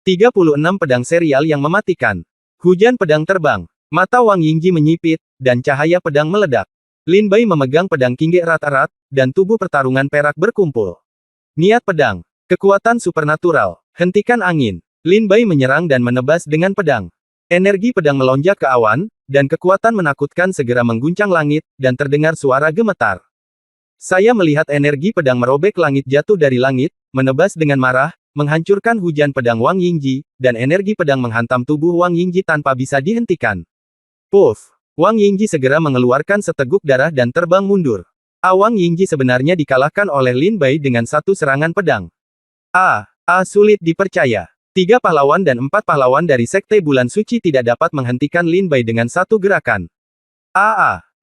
S1: 36 pedang serial yang mematikan. Hujan pedang terbang. Mata Wang Yingji menyipit, dan cahaya pedang meledak. Lin Bai memegang pedang Qingge erat-erat, dan tubuh pertarungan perak berkumpul. Niat pedang. Kekuatan supernatural. Hentikan angin. Lin Bai menyerang dan menebas dengan pedang. Energi pedang melonjak ke awan, dan kekuatan menakutkan segera mengguncang langit, dan terdengar suara gemetar. Saya melihat energi pedang merobek langit jatuh dari langit, menebas dengan marah, menghancurkan hujan pedang Wang Yingji, dan energi pedang menghantam tubuh Wang Yingji tanpa bisa dihentikan. Puff! Wang Yingji segera mengeluarkan seteguk darah dan terbang mundur. Wang Yingji sebenarnya dikalahkan oleh Lin Bai dengan satu serangan pedang. Sulit dipercaya. 3 pahlawan dan 4 pahlawan dari Sekte Bulan Suci tidak dapat menghentikan Lin Bai dengan satu gerakan.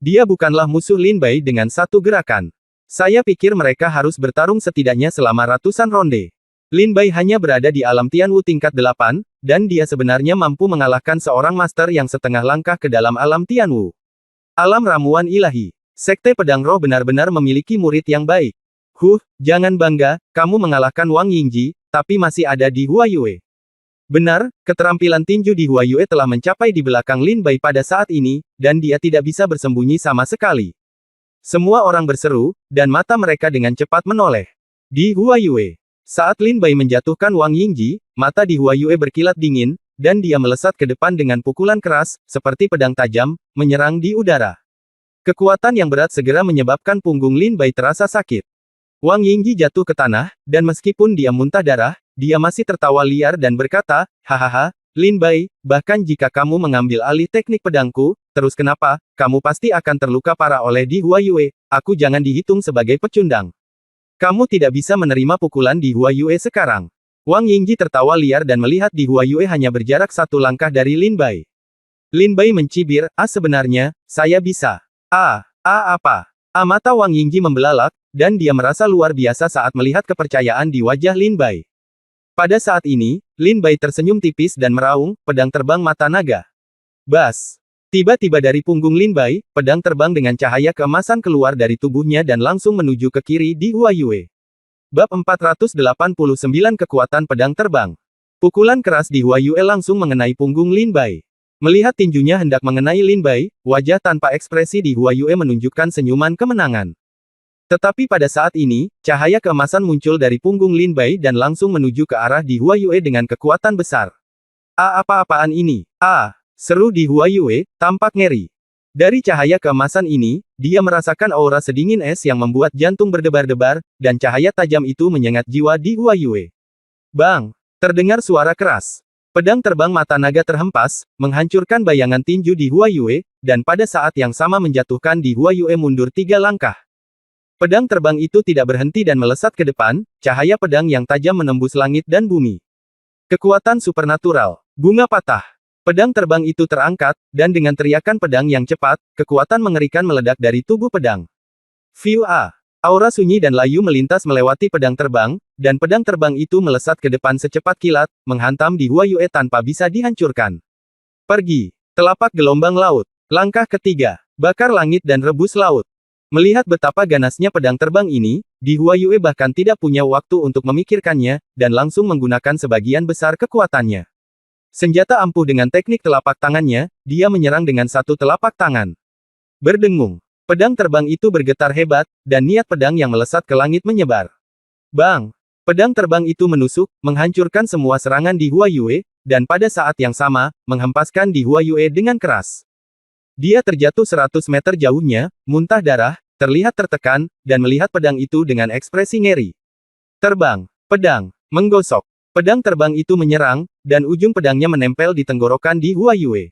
S1: Dia bukanlah musuh Lin Bai dengan satu gerakan. Saya pikir mereka harus bertarung setidaknya selama ratusan ronde. Lin Bai hanya berada di alam Tianwu tingkat 8, dan dia sebenarnya mampu mengalahkan seorang master yang setengah langkah ke dalam alam Tianwu. Alam ramuan ilahi. Sekte Pedang Roh benar-benar memiliki murid yang baik. Jangan bangga, kamu mengalahkan Wang Yingji, tapi masih ada di Huayue. Benar, keterampilan tinju di Huayue telah mencapai di belakang Lin Bai pada saat ini, dan dia tidak bisa bersembunyi sama sekali. Semua orang berseru, dan mata mereka dengan cepat menoleh. Di Huayue. Saat Lin Bai menjatuhkan Wang Yingji, mata Di Huayue berkilat dingin, dan dia melesat ke depan dengan pukulan keras, seperti pedang tajam, menyerang di udara. Kekuatan yang berat segera menyebabkan punggung Lin Bai terasa sakit. Wang Yingji jatuh ke tanah, dan meskipun dia muntah darah, dia masih tertawa liar dan berkata, hahaha, Lin Bai, bahkan jika kamu mengambil alih teknik pedangku, terus kenapa, kamu pasti akan terluka parah oleh Di Huayue, aku jangan dihitung sebagai pecundang. Kamu tidak bisa menerima pukulan Di Huayue sekarang. Wang Yingji tertawa liar dan melihat Di Huayue hanya berjarak 1 langkah dari Lin Bai. Lin Bai mencibir, sebenarnya, saya bisa. Apa? Mata Wang Yingji membelalak, dan dia merasa luar biasa saat melihat kepercayaan di wajah Lin Bai. Pada saat ini, Lin Bai tersenyum tipis dan meraung, pedang terbang mata naga. Bas! Tiba-tiba dari punggung Lin Bai, pedang terbang dengan cahaya keemasan keluar dari tubuhnya dan langsung menuju ke kiri Di Huayue. Bab 489 Kekuatan Pedang Terbang. Pukulan keras Di Huayue langsung mengenai punggung Lin Bai. Melihat tinjunya hendak mengenai Lin Bai, wajah tanpa ekspresi Di Huayue menunjukkan senyuman kemenangan. Tetapi pada saat ini, cahaya keemasan muncul dari punggung Lin Bai dan langsung menuju ke arah Di Huayue dengan kekuatan besar. Apa-apaan ini? Seru Di Huayue, tampak ngeri. Dari cahaya keemasan ini, dia merasakan aura sedingin es yang membuat jantung berdebar-debar, dan cahaya tajam itu menyengat jiwa Di Huayue. Bang! Terdengar suara keras. Pedang terbang mata naga terhempas, menghancurkan bayangan tinju di Huayue, dan pada saat yang sama menjatuhkan di Huayue mundur 3 langkah. Pedang terbang itu tidak berhenti dan melesat ke depan, cahaya pedang yang tajam menembus langit dan bumi. Kekuatan supernatural. Bunga patah. Pedang terbang itu terangkat, dan dengan teriakan pedang yang cepat, kekuatan mengerikan meledak dari tubuh pedang. Fiu A. Aura sunyi dan layu melintas melewati pedang terbang, dan pedang terbang itu melesat ke depan secepat kilat, menghantam di Huayue tanpa bisa dihancurkan. Pergi. Telapak gelombang laut. Langkah ketiga. Bakar langit dan rebus laut. Melihat betapa ganasnya pedang terbang ini, di Huayue bahkan tidak punya waktu untuk memikirkannya, dan langsung menggunakan sebagian besar kekuatannya. Senjata ampuh dengan teknik telapak tangannya, dia menyerang dengan satu telapak tangan. Berdengung. Pedang terbang itu bergetar hebat, dan niat pedang yang melesat ke langit menyebar. Bang! Pedang terbang itu menusuk, menghancurkan semua serangan di Huayue, dan pada saat yang sama, menghempaskan di Huayue dengan keras. Dia terjatuh 100 meter jauhnya, muntah darah, terlihat tertekan, dan melihat pedang itu dengan ekspresi ngeri. Terbang. Pedang. Menggosok. Pedang terbang itu menyerang, dan ujung pedangnya menempel di tenggorokan di Huayue.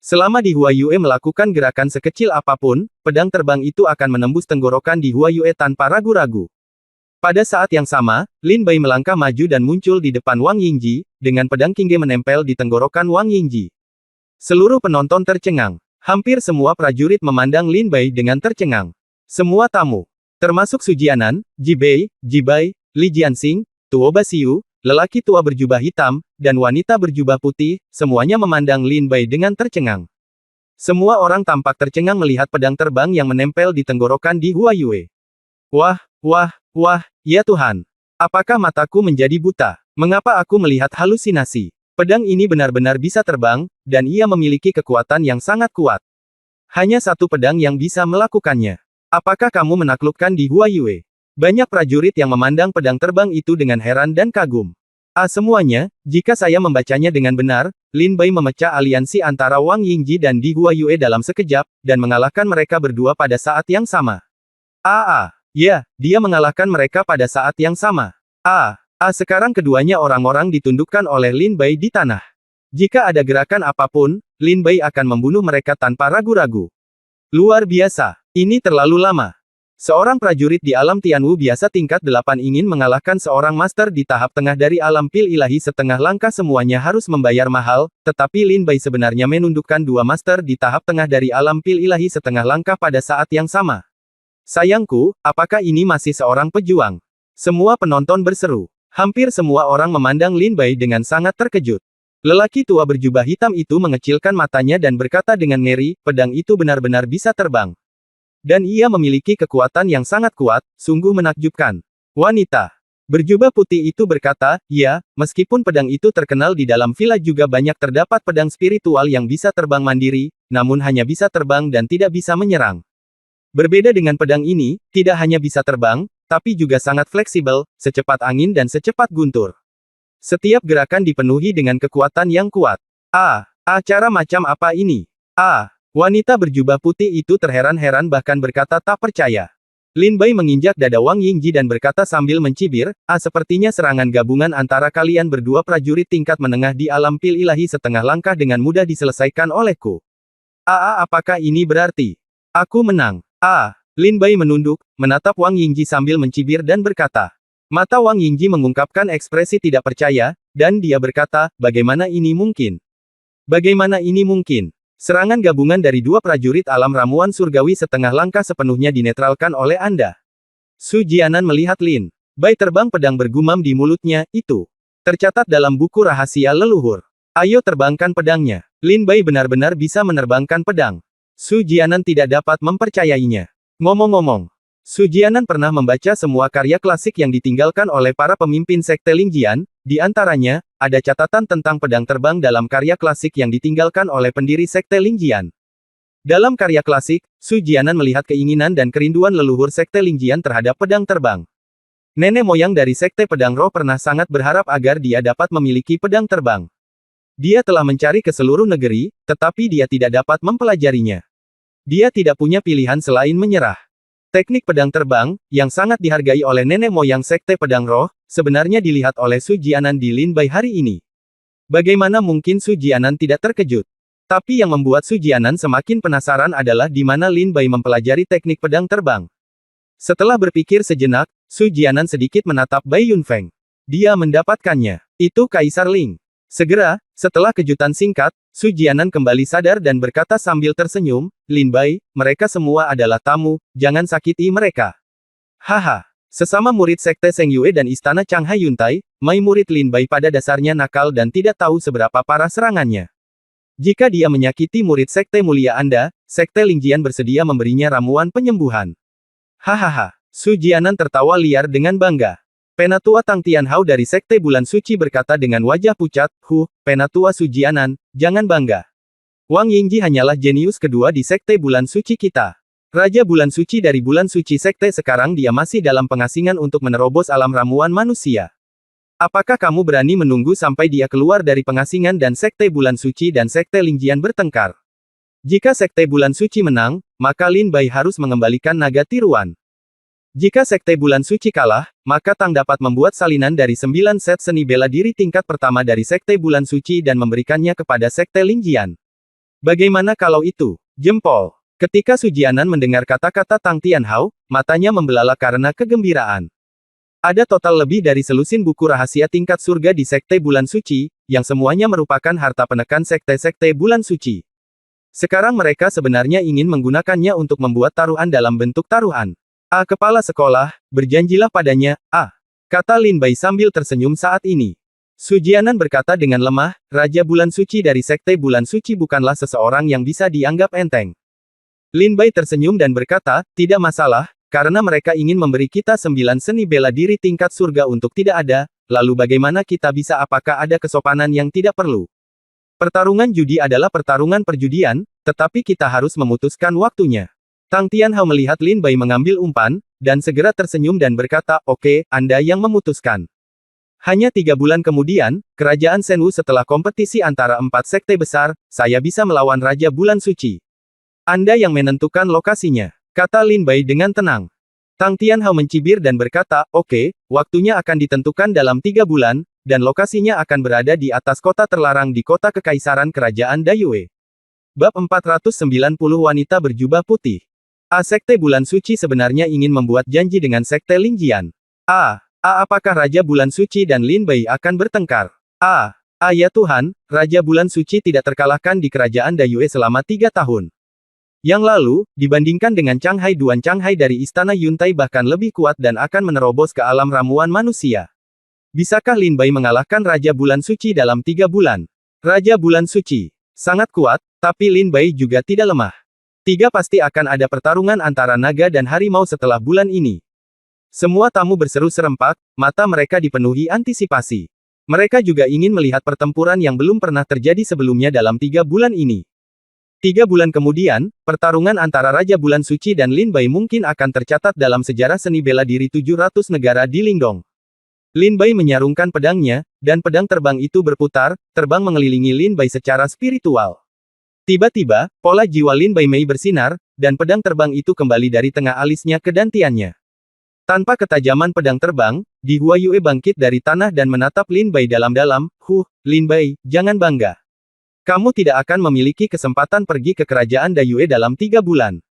S1: Selama di Huayue melakukan gerakan sekecil apapun, pedang terbang itu akan menembus tenggorokan di Huayue tanpa ragu-ragu. Pada saat yang sama, Lin Bai melangkah maju dan muncul di depan Wang Yingji, dengan pedang Qingge menempel di tenggorokan Wang Yingji. Seluruh penonton tercengang. Hampir semua prajurit memandang Lin Bai dengan tercengang. Semua tamu, termasuk Su Jianan, Ji Bai, Li Jianxing, Tuo Basiu, lelaki tua berjubah hitam, dan wanita berjubah putih, semuanya memandang Lin Bai dengan tercengang. Semua orang tampak tercengang melihat pedang terbang yang menempel di tenggorokan di Huayue. Wah, ya Tuhan. Apakah mataku menjadi buta? Mengapa aku melihat halusinasi? Pedang ini benar-benar bisa terbang, dan ia memiliki kekuatan yang sangat kuat. Hanya satu pedang yang bisa melakukannya. Apakah kamu menaklukkan di Huayue? Banyak prajurit yang memandang pedang terbang itu dengan heran dan kagum. Semuanya, jika saya membacanya dengan benar, Lin Bai memecah aliansi antara Wang Yingji dan Di Huayue dalam sekejap, dan mengalahkan mereka berdua pada saat yang sama. Ya, dia mengalahkan mereka pada saat yang sama. Sekarang keduanya orang-orang ditundukkan oleh Lin Bai di tanah. Jika ada gerakan apapun, Lin Bai akan membunuh mereka tanpa ragu-ragu. Luar biasa. Ini terlalu lama. Seorang prajurit di alam Tianwu biasa tingkat 8 ingin mengalahkan seorang master di tahap tengah dari alam pil ilahi setengah langkah semuanya harus membayar mahal, tetapi Lin Bai sebenarnya menundukkan dua master di tahap tengah dari alam pil ilahi setengah langkah pada saat yang sama. Sayangku, apakah ini masih seorang pejuang? Semua penonton berseru. Hampir semua orang memandang Lin Bai dengan sangat terkejut. Lelaki tua berjubah hitam itu mengecilkan matanya dan berkata dengan ngeri, pedang itu benar-benar bisa terbang. Dan ia memiliki kekuatan yang sangat kuat, sungguh menakjubkan. Wanita berjubah putih itu berkata, ya, meskipun pedang itu terkenal di dalam villa juga banyak terdapat pedang spiritual yang bisa terbang mandiri, namun hanya bisa terbang dan tidak bisa menyerang. Berbeda dengan pedang ini, tidak hanya bisa terbang, tapi juga sangat fleksibel, secepat angin dan secepat guntur. Setiap gerakan dipenuhi dengan kekuatan yang kuat. Cara macam apa ini? Wanita berjubah putih itu terheran-heran bahkan berkata tak percaya. Lin Bai menginjak dada Wang Yingji dan berkata sambil mencibir, sepertinya serangan gabungan antara kalian berdua prajurit tingkat menengah di alam pil ilahi setengah langkah dengan mudah diselesaikan olehku. Apakah ini berarti aku menang? Lin Bai menunduk, menatap Wang Yingji sambil mencibir dan berkata. Mata Wang Yingji mengungkapkan ekspresi tidak percaya, dan dia berkata, bagaimana ini mungkin? Bagaimana ini mungkin? Serangan gabungan dari dua prajurit alam ramuan surgawi setengah langkah sepenuhnya dinetralkan oleh Anda. Su Jianan melihat Lin Bai terbang pedang bergumam di mulutnya, itu tercatat dalam buku rahasia leluhur. Ayo terbangkan pedangnya. Lin Bai benar-benar bisa menerbangkan pedang. Su Jianan tidak dapat mempercayainya. Ngomong-ngomong, Su Jianan pernah membaca semua karya klasik yang ditinggalkan oleh para pemimpin sekte Lingjian, di antaranya, ada catatan tentang pedang terbang dalam karya klasik yang ditinggalkan oleh pendiri sekte Lingjian. Dalam karya klasik, Su Jianan melihat keinginan dan kerinduan leluhur sekte Lingjian terhadap pedang terbang. Nenek moyang dari sekte pedang roh pernah sangat berharap agar dia dapat memiliki pedang terbang. Dia telah mencari ke seluruh negeri, tetapi dia tidak dapat mempelajarinya. Dia tidak punya pilihan selain menyerah. Teknik pedang terbang, yang sangat dihargai oleh nenek moyang sekte pedang roh, sebenarnya dilihat oleh Su Jianan di Lin Bai hari ini. Bagaimana mungkin Su Jianan tidak terkejut? Tapi yang membuat Su Jianan semakin penasaran adalah di mana Lin Bai mempelajari teknik pedang terbang. Setelah berpikir sejenak, Su Jianan sedikit menatap Bai Yunfeng. Dia mendapatkannya. Itu Kaisar Ling. Segera, setelah kejutan singkat, Su Jianan kembali sadar dan berkata sambil tersenyum, Lin Bai, mereka semua adalah tamu, jangan sakiti mereka. Haha. Sesama murid Sekte Seng Yue dan Istana Changhai Yuntai, Mai murid Lin Bai pada dasarnya nakal dan tidak tahu seberapa parah serangannya. Jika dia menyakiti murid Sekte Mulia Anda, Sekte Lingjian bersedia memberinya ramuan penyembuhan. Hahaha. Su Jianan tertawa liar dengan bangga. Penatua Tang Tianhao dari Sekte Bulan Suci berkata dengan wajah pucat, Penatua Su Jianan, jangan bangga. Wang Yingji hanyalah jenius kedua di Sekte Bulan Suci kita. Raja Bulan Suci dari Bulan Suci Sekte sekarang dia masih dalam pengasingan untuk menerobos alam ramuan manusia. Apakah kamu berani menunggu sampai dia keluar dari pengasingan dan Sekte Bulan Suci dan Sekte Lingjian bertengkar? Jika Sekte Bulan Suci menang, maka Lin Bai harus mengembalikan naga tiruan. Jika Sekte Bulan Suci kalah, maka Tang dapat membuat salinan dari 9 set seni bela diri tingkat pertama dari Sekte Bulan Suci dan memberikannya kepada Sekte Lingjian. Bagaimana kalau itu? Jempol. Ketika Su Jianan mendengar kata-kata Tang Tianhao, matanya membelalak karena kegembiraan. Ada total lebih dari selusin buku rahasia tingkat surga di Sekte Bulan Suci, yang semuanya merupakan harta penekan sekte-sekte Bulan Suci. Sekarang mereka sebenarnya ingin menggunakannya untuk membuat taruhan dalam bentuk taruhan. Kepala sekolah, berjanjilah padanya, kata Lin Bai sambil tersenyum saat ini. Su Jianan berkata dengan lemah, Raja Bulan Suci dari Sekte Bulan Suci bukanlah seseorang yang bisa dianggap enteng. Lin Bai tersenyum dan berkata, tidak masalah, karena mereka ingin memberi kita 9 seni bela diri tingkat surga untuk tidak ada, lalu bagaimana kita bisa apakah ada kesopanan yang tidak perlu? Pertarungan judi adalah pertarungan perjudian, tetapi kita harus memutuskan waktunya. Tang Tianhao melihat Lin Bai mengambil umpan, dan segera tersenyum dan berkata, oke, Anda yang memutuskan. Hanya 3 bulan kemudian, Kerajaan Shenwu setelah kompetisi antara 4 sekte besar, saya bisa melawan Raja Bulan Suci. Anda yang menentukan lokasinya, kata Lin Bai dengan tenang. Tang Tianhao mencibir dan berkata, oke, waktunya akan ditentukan dalam 3 bulan, dan lokasinya akan berada di atas kota terlarang di kota Kekaisaran Kerajaan Dayue. Bab 490 Wanita Berjubah Putih. Sekte Bulan Suci sebenarnya ingin membuat janji dengan Sekte Lingjian. Apakah Raja Bulan Suci dan Lin Bai akan bertengkar? Ya Tuhan, Raja Bulan Suci tidak terkalahkan di Kerajaan Dayue selama 3 tahun. Yang lalu, dibandingkan dengan Changhai Duan Changhai dari Istana Yuntai bahkan lebih kuat dan akan menerobos ke alam ramuan manusia. Bisakah Lin Bai mengalahkan Raja Bulan Suci dalam 3 bulan? Raja Bulan Suci sangat kuat, tapi Lin Bai juga tidak lemah. Pasti akan ada pertarungan antara naga dan harimau setelah bulan ini. Semua tamu berseru serempak, mata mereka dipenuhi antisipasi. Mereka juga ingin melihat pertempuran yang belum pernah terjadi sebelumnya dalam 3 bulan ini. 3 bulan kemudian, pertarungan antara Raja Bulan Suci dan Lin Bai mungkin akan tercatat dalam sejarah seni bela diri 700 negara di Lingdong. Lin Bai menyarungkan pedangnya, dan pedang terbang itu berputar, terbang mengelilingi Lin Bai secara spiritual. Tiba-tiba, pola jiwa Lin Bai Mei bersinar, dan pedang terbang itu kembali dari tengah alisnya ke dantiannya. Tanpa ketajaman pedang terbang, Di Hua Yue bangkit dari tanah dan menatap Lin Bai dalam-dalam, Lin Bai, jangan bangga. Kamu tidak akan memiliki kesempatan pergi ke kerajaan Dayue dalam 3 bulan.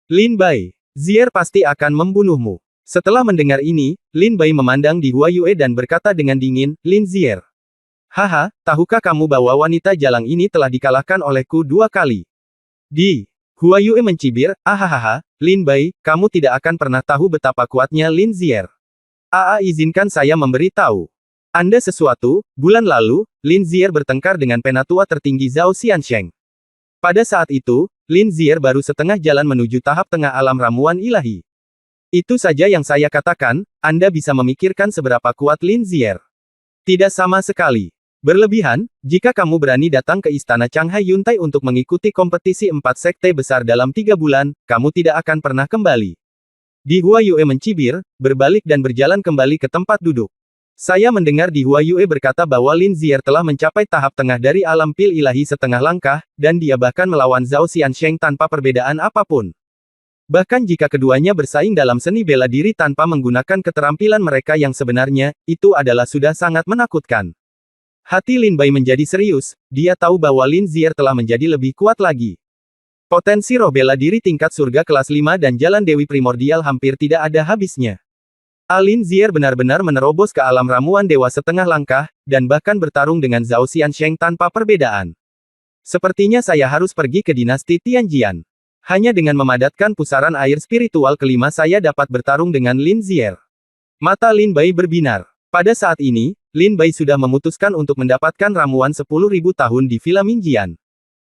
S1: Lin Bai, Zier pasti akan membunuhmu. Setelah mendengar ini, Lin Bai memandang Di Hua Yue dan berkata dengan dingin, Lin Zier. Tahukah kamu bahwa wanita jalang ini telah dikalahkan olehku 2 kali? Di Hua Yue mencibir, Lin Bai, kamu tidak akan pernah tahu betapa kuatnya Lin Zier. Izinkan saya memberi tahu. Anda sesuatu, bulan lalu, Lin Zier bertengkar dengan penatua tertinggi Zhao Xiansheng. Pada saat itu, Lin Zier baru setengah jalan menuju tahap tengah alam ramuan ilahi. Itu saja yang saya katakan, Anda bisa memikirkan seberapa kuat Lin Zier. Tidak sama sekali. Berlebihan, jika kamu berani datang ke Istana Changhai Yuntai untuk mengikuti kompetisi 4 sekte besar dalam 3 bulan, kamu tidak akan pernah kembali. Di Hua Yue mencibir, berbalik dan berjalan kembali ke tempat duduk. Saya mendengar Di Hua Yue berkata bahwa Lin Zier telah mencapai tahap tengah dari alam pil ilahi setengah langkah, dan dia bahkan melawan Zhao Xiansheng tanpa perbedaan apapun. Bahkan jika keduanya bersaing dalam seni bela diri tanpa menggunakan keterampilan mereka yang sebenarnya, itu adalah sudah sangat menakutkan. Hati Lin Bai menjadi serius, dia tahu bahwa Lin Zier telah menjadi lebih kuat lagi. Potensi roh bela diri tingkat surga kelas 5 dan jalan Dewi Primordial hampir tidak ada habisnya. Lin Zier benar-benar menerobos ke alam ramuan dewa setengah langkah, dan bahkan bertarung dengan Zhao Xiansheng tanpa perbedaan. Sepertinya saya harus pergi ke dinasti Tianjian. Hanya dengan memadatkan pusaran air spiritual kelima saya dapat bertarung dengan Lin Zier. Mata Lin Bai berbinar. Pada saat ini, Lin Bai sudah memutuskan untuk mendapatkan ramuan 10.000 tahun di Villa Mingjian.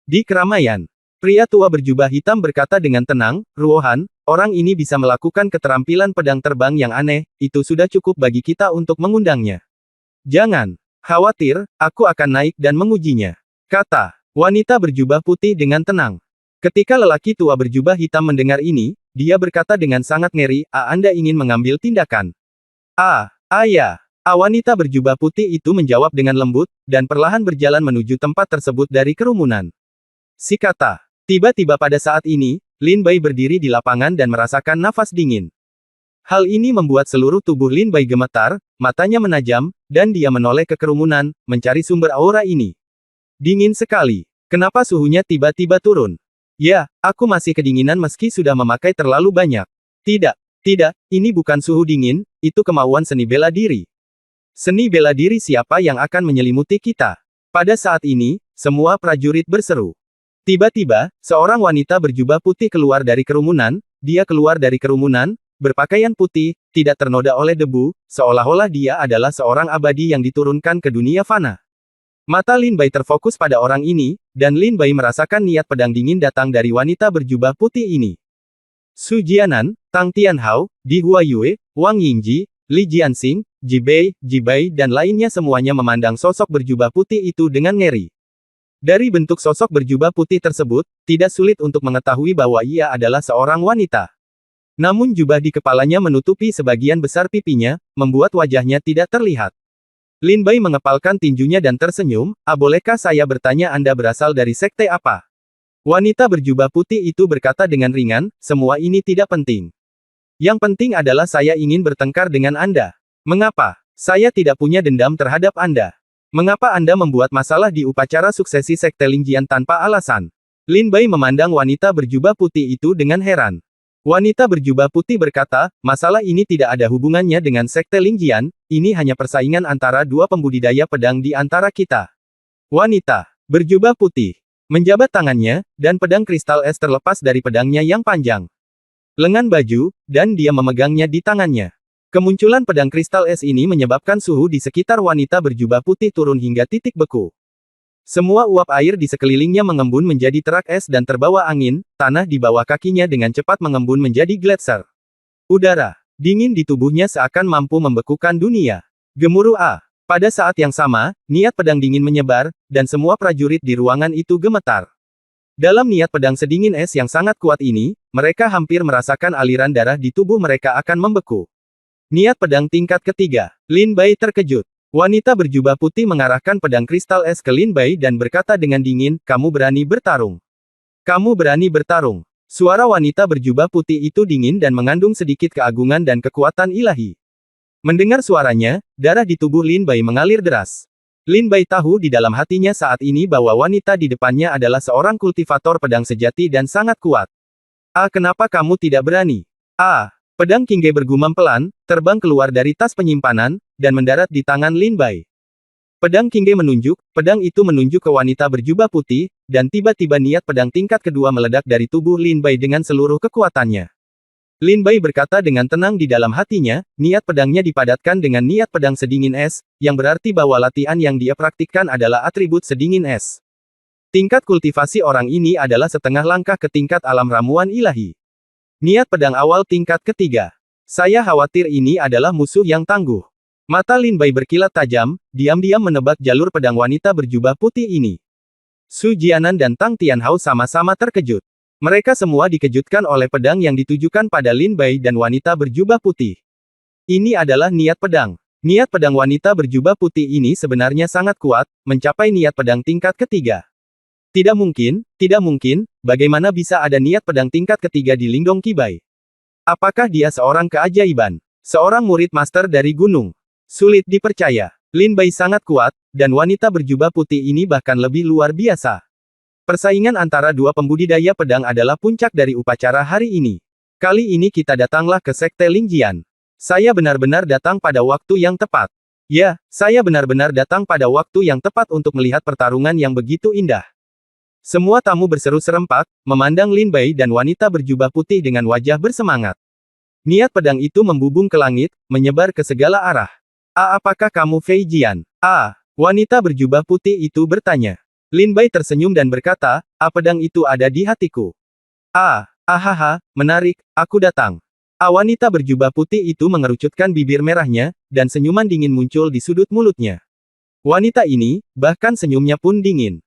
S1: Di keramaian, pria tua berjubah hitam berkata dengan tenang, "Ruohan, orang ini bisa melakukan keterampilan pedang terbang yang aneh, itu sudah cukup bagi kita untuk mengundangnya. Jangan khawatir, aku akan naik dan mengujinya," kata wanita berjubah putih dengan tenang. Ketika lelaki tua berjubah hitam mendengar ini, dia berkata dengan sangat ngeri, Anda ingin mengambil tindakan?" Ya. Wanita berjubah putih itu menjawab dengan lembut, dan perlahan berjalan menuju tempat tersebut dari kerumunan. Si kata. Tiba-tiba pada saat ini, Lin Bai berdiri di lapangan dan merasakan nafas dingin. Hal ini membuat seluruh tubuh Lin Bai gemetar, matanya menajam, dan dia menoleh ke kerumunan, mencari sumber aura ini. Dingin sekali. Kenapa suhunya tiba-tiba turun? Ya, aku masih kedinginan meski sudah memakai terlalu banyak. Tidak, ini bukan suhu dingin, itu kemauan seni bela diri. Seni bela diri siapa yang akan menyelimuti kita? Pada saat ini, semua prajurit berseru. Tiba-tiba, seorang wanita berjubah putih keluar dari kerumunan, dia keluar dari kerumunan, berpakaian putih, tidak ternoda oleh debu, seolah-olah dia adalah seorang abadi yang diturunkan ke dunia fana. Mata Lin Bai terfokus pada orang ini, dan Lin Bai merasakan niat pedang dingin datang dari wanita berjubah putih ini. Su Jianan, Tang Tianhao, Di Huayue, Wang Yingji, Li Jianxing, Ji Bai, dan lainnya semuanya memandang sosok berjubah putih itu dengan ngeri. Dari bentuk sosok berjubah putih tersebut, tidak sulit untuk mengetahui bahwa ia adalah seorang wanita. Namun jubah di kepalanya menutupi sebagian besar pipinya, membuat wajahnya tidak terlihat. Lin Bai mengepalkan tinjunya dan tersenyum, bolehkah saya bertanya Anda berasal dari sekte apa? Wanita berjubah putih itu berkata dengan ringan, semua ini tidak penting. Yang penting adalah saya ingin bertengkar dengan Anda. Mengapa? Saya tidak punya dendam terhadap Anda. Mengapa Anda membuat masalah di upacara suksesi sekte Lingjian tanpa alasan? Lin Bai memandang wanita berjubah putih itu dengan heran. Wanita berjubah putih berkata, masalah ini tidak ada hubungannya dengan sekte Lingjian, ini hanya persaingan antara dua pembudidaya pedang di antara kita. Wanita berjubah putih menjabat tangannya, dan pedang kristal es terlepas dari pedangnya yang panjang. Lengan baju, dan dia memegangnya di tangannya. Kemunculan pedang kristal es ini menyebabkan suhu di sekitar wanita berjubah putih turun hingga titik beku. Semua uap air di sekelilingnya mengembun menjadi terak es dan terbawa angin, tanah di bawah kakinya dengan cepat mengembun menjadi gletser. Udara dingin di tubuhnya seakan mampu membekukan dunia. Gemuruh Pada saat yang sama, niat pedang dingin menyebar, dan semua prajurit di ruangan itu gemetar. Dalam niat pedang sedingin es yang sangat kuat ini, mereka hampir merasakan aliran darah di tubuh mereka akan membeku. Niat pedang tingkat ketiga. Lin Bai terkejut. Wanita berjubah putih mengarahkan pedang kristal es ke Lin Bai dan berkata dengan dingin, kamu berani bertarung. Kamu berani bertarung. Suara wanita berjubah putih itu dingin dan mengandung sedikit keagungan dan kekuatan ilahi. Mendengar suaranya, darah di tubuh Lin Bai mengalir deras. Lin Bai tahu di dalam hatinya saat ini bahwa wanita di depannya adalah seorang kultivator pedang sejati dan sangat kuat. Kenapa kamu tidak berani? Pedang Qingge bergumam pelan, terbang keluar dari tas penyimpanan, dan mendarat di tangan Lin Bai. Pedang Qingge menunjuk, pedang itu menunjuk ke wanita berjubah putih, dan tiba-tiba niat pedang tingkat kedua meledak dari tubuh Lin Bai dengan seluruh kekuatannya. Lin Bai berkata dengan tenang di dalam hatinya, niat pedangnya dipadatkan dengan niat pedang sedingin es, yang berarti bahwa latihan yang dia praktikkan adalah atribut sedingin es. Tingkat kultivasi orang ini adalah setengah langkah ke tingkat alam ramuan ilahi. Niat pedang awal tingkat ketiga. Saya khawatir ini adalah musuh yang tangguh. Mata Lin Bai berkilat tajam, diam-diam menebak jalur pedang wanita berjubah putih ini. Su Jianan dan Tang Tianhao sama-sama terkejut. Mereka semua dikejutkan oleh pedang yang ditujukan pada Lin Bai dan wanita berjubah putih. Ini adalah niat pedang. Niat pedang wanita berjubah putih ini sebenarnya sangat kuat, mencapai niat pedang tingkat ketiga. Tidak mungkin, bagaimana bisa ada niat pedang tingkat ketiga di Lingdong Qibai? Apakah dia seorang keajaiban? Seorang murid master dari gunung? Sulit dipercaya. Lin Bai sangat kuat, dan wanita berjubah putih ini bahkan lebih luar biasa. Persaingan antara dua pembudidaya pedang adalah puncak dari upacara hari ini. Kali ini kita datanglah ke Sekte Lingjian. Saya benar-benar datang pada waktu yang tepat. Ya, saya benar-benar datang pada waktu yang tepat untuk melihat pertarungan yang begitu indah. Semua tamu berseru serempak, memandang Lin Bai dan wanita berjubah putih dengan wajah bersemangat. Niat pedang itu membubung ke langit, menyebar ke segala arah. Apakah kamu Fei Jian? Wanita berjubah putih itu bertanya. Lin Bai tersenyum dan berkata, pedang itu ada di hatiku. Ahaha, menarik, aku datang. Wanita berjubah putih itu mengerucutkan bibir merahnya, dan senyuman dingin muncul di sudut mulutnya. Wanita ini, bahkan senyumnya pun dingin.